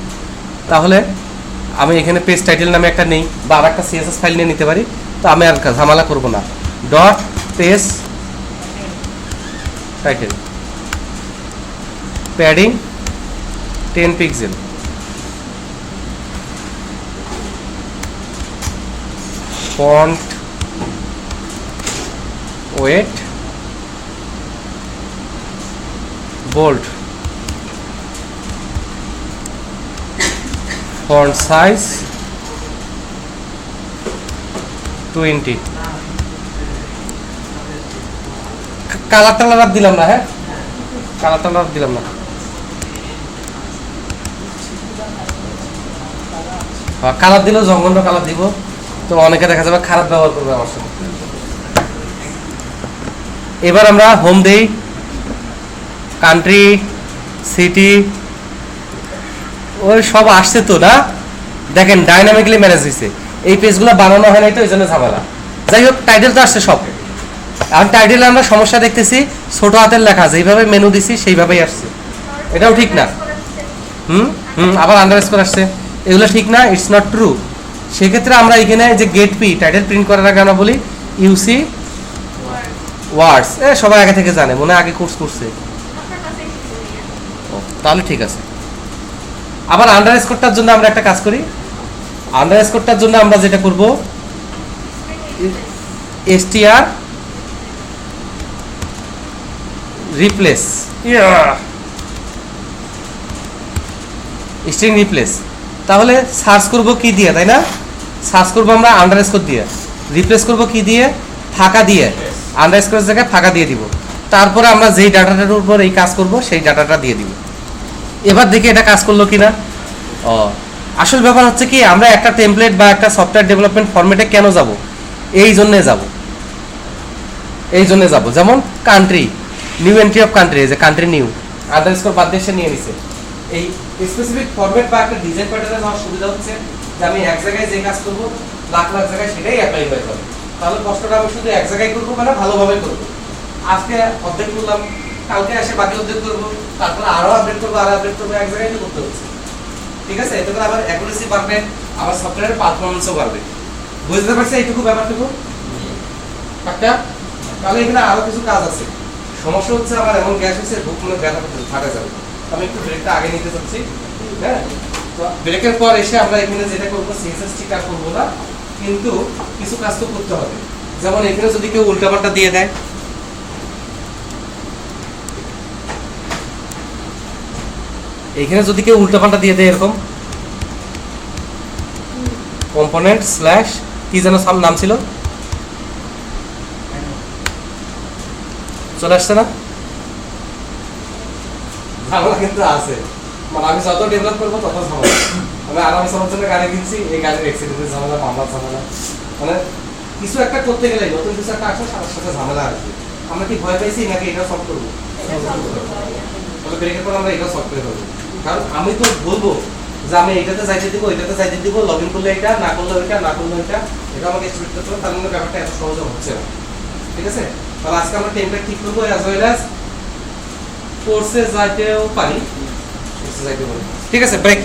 তাহলে আমি এখানে পেজ টাইটেল নামে একটা নেই, বা আর একটা সিএসএস ফাইল নিয়ে নিতে পারি। তো আমি আর ঝামেলা করবো না, dot page title padding 10 pixel, font weight bold, font size 20, colour টালার দিলাম না, হ্যাঁ কালার টালার দিলাম না, কালার দিলেও জঙ্গল কালার দিব, তো অনেকে দেখা যাবে খারাপ ব্যবহার করবে আমার সাথে। এবার আমরা হোম দেই, কান্ট্রি সিটি ওই সব আসছে তো না, দেখেন ডাইনামিকলি ম্যানেজ হয়েছে। এই পেজগুলো বানানো হয় নাই তো এই জন্য ঝামেলা। যাই হোক, টাইটেল তো আসছে সব। এখন টাইটেলে আমরা সমস্যা দেখতেছি, ছোট হাতের লেখা যেইভাবে মেনু দিছি সেইভাবেই আসছে, এটাও ঠিক না। আবার আন্ডারস্কোর আসছে, এগুলো ঠিক না, ইটস নট ট্রু। সেক্ষেত্রে আমরা এখানে যে গেট পি টাইটেল প্রিন্ট করার আগে আমরা বলি ইউসি ওয়ার্ডস। সবাই আগে থেকে জানে, মনে আগে কোর্স করছে, তাহলে ঠিক আছে। আবার আন্ডারস্কোরটার জন্য আমরা একটা কাজ করি, আন্ডারস্কোরটার জন্য আমরা যেটা করব str রিপ্লেস, স্ট্রিং রিপ্লেস। তাহলে সার্চ করব কি দিয়ে, তাই না? সার্চ করব আমরা আন্ডারস্কোর দিয়ে, রিপ্লেস করব কি দিয়ে, ফাঁকা দিয়ে, আন্ডারস্কোরের জায়গায় ফাঁকা দিয়ে দিব। তারপরে আমরা যেই ডাটাটার উপর এই কাজ করব সেই ডাটাটা দিয়ে দিব। এবার দেখি এটা কাজ করলো কিনা। আসল ব্যাপার হচ্ছে কি, আমরা একটা টেমপ্লেট বা একটা সফটওয়্যার ডেভেলপমেন্ট ফরম্যাটে কেন যাব, এই জন্যে যাব। যেমন country, new entry of country, যে কান্ট্রি নিউ আন্ডারস্কোর বাদ দিয়ে নিয়ে নিছে। এই স্পেসিফিক ফরম্যাট বা একটা ডিজাইন প্যাটার্নে যাওয়ার সুবিধা হচ্ছে যে আমি এক জায়গায় যে কাজ করব লাখ লাখ জায়গায় সেটাই অ্যাপ্লাই হয়ে যাবে। তাহলে কষ্টটা আমি শুধু এক জায়গায় করবো, মানে ভালোভাবে করবো। আজকে অর্ধেক করলাম, কালকে এসে বাকি অর্ধেক করবো, তারপরে আরো আপডেট করবো, এক জায়গায় করতে হচ্ছে। ঠিক আছে, এতে করে আবার অ্যাকুরেসি বাড়বে, আবার সফটওয়্যারের পারফরম্যান্সও বাড়বে। বুঝতে পারছি এইটুকু ব্যাপারটুকু একটা। তাহলে এখানে আরো কিছু কাজ আছে। সমস্যা হচ্ছে আমার এমন গ্যাস হচ্ছে বুক মনে ব্যথা ফাটা যাবে। আমি একটু ব্রেকটা আগে নিতে চাচ্ছি, হ্যাঁ। তো ব্রেকের পর এসে আমরা এখানে যেটা করবো সিএসএস ঠিক আর করবো না, কিন্তু কিছু কাজ তো করতে হবে। যেমন এখানে যদি কেউ উল্টাপাল্টা দিয়ে দেয়, এরকম কম্পোনেন্ট স্ল্যাশ কি যেন নাম ছিল, চলে আসছে না? ঝামেলা কিন্তু আছে, মানে আমি যত ডেভেলপ করবো তত ঝামেলা। আমি আরামে চলার জন্য গাড়ি কিনছি, এই গাড়ির অ্যাক্সিডেন্টের ঝামেলা, মামলার ঝামেলা, মানে কিছু একটা করতে গেলে নতুন কিছু একটা আসলে সাথে সাথে ঝামেলা আসবে। আমরা কি ভয় পাইছি নাকি এটা সলভ করবো? তাহলে ব্রেকের পর আমরা এটা সলভ করে দেবো। কারণ আমি তো বলবো যে আমি এটাতে যাইতে দিব, লগ ইন করলে এটা, না করলে ওইটা, এটা আমাকে এক্সপেক্ট করতে হবে। তার মানে ব্যাপারটা এত সহজ হচ্ছে না। ঠিক আছে, তাহলে আজকে আমরা টেমপ্লেট ঠিক করবো, অ্যাজ ওয়েল অ্যাজ কোর্সে যাইতেও পারি। ঠিক আছে, ব্রেক।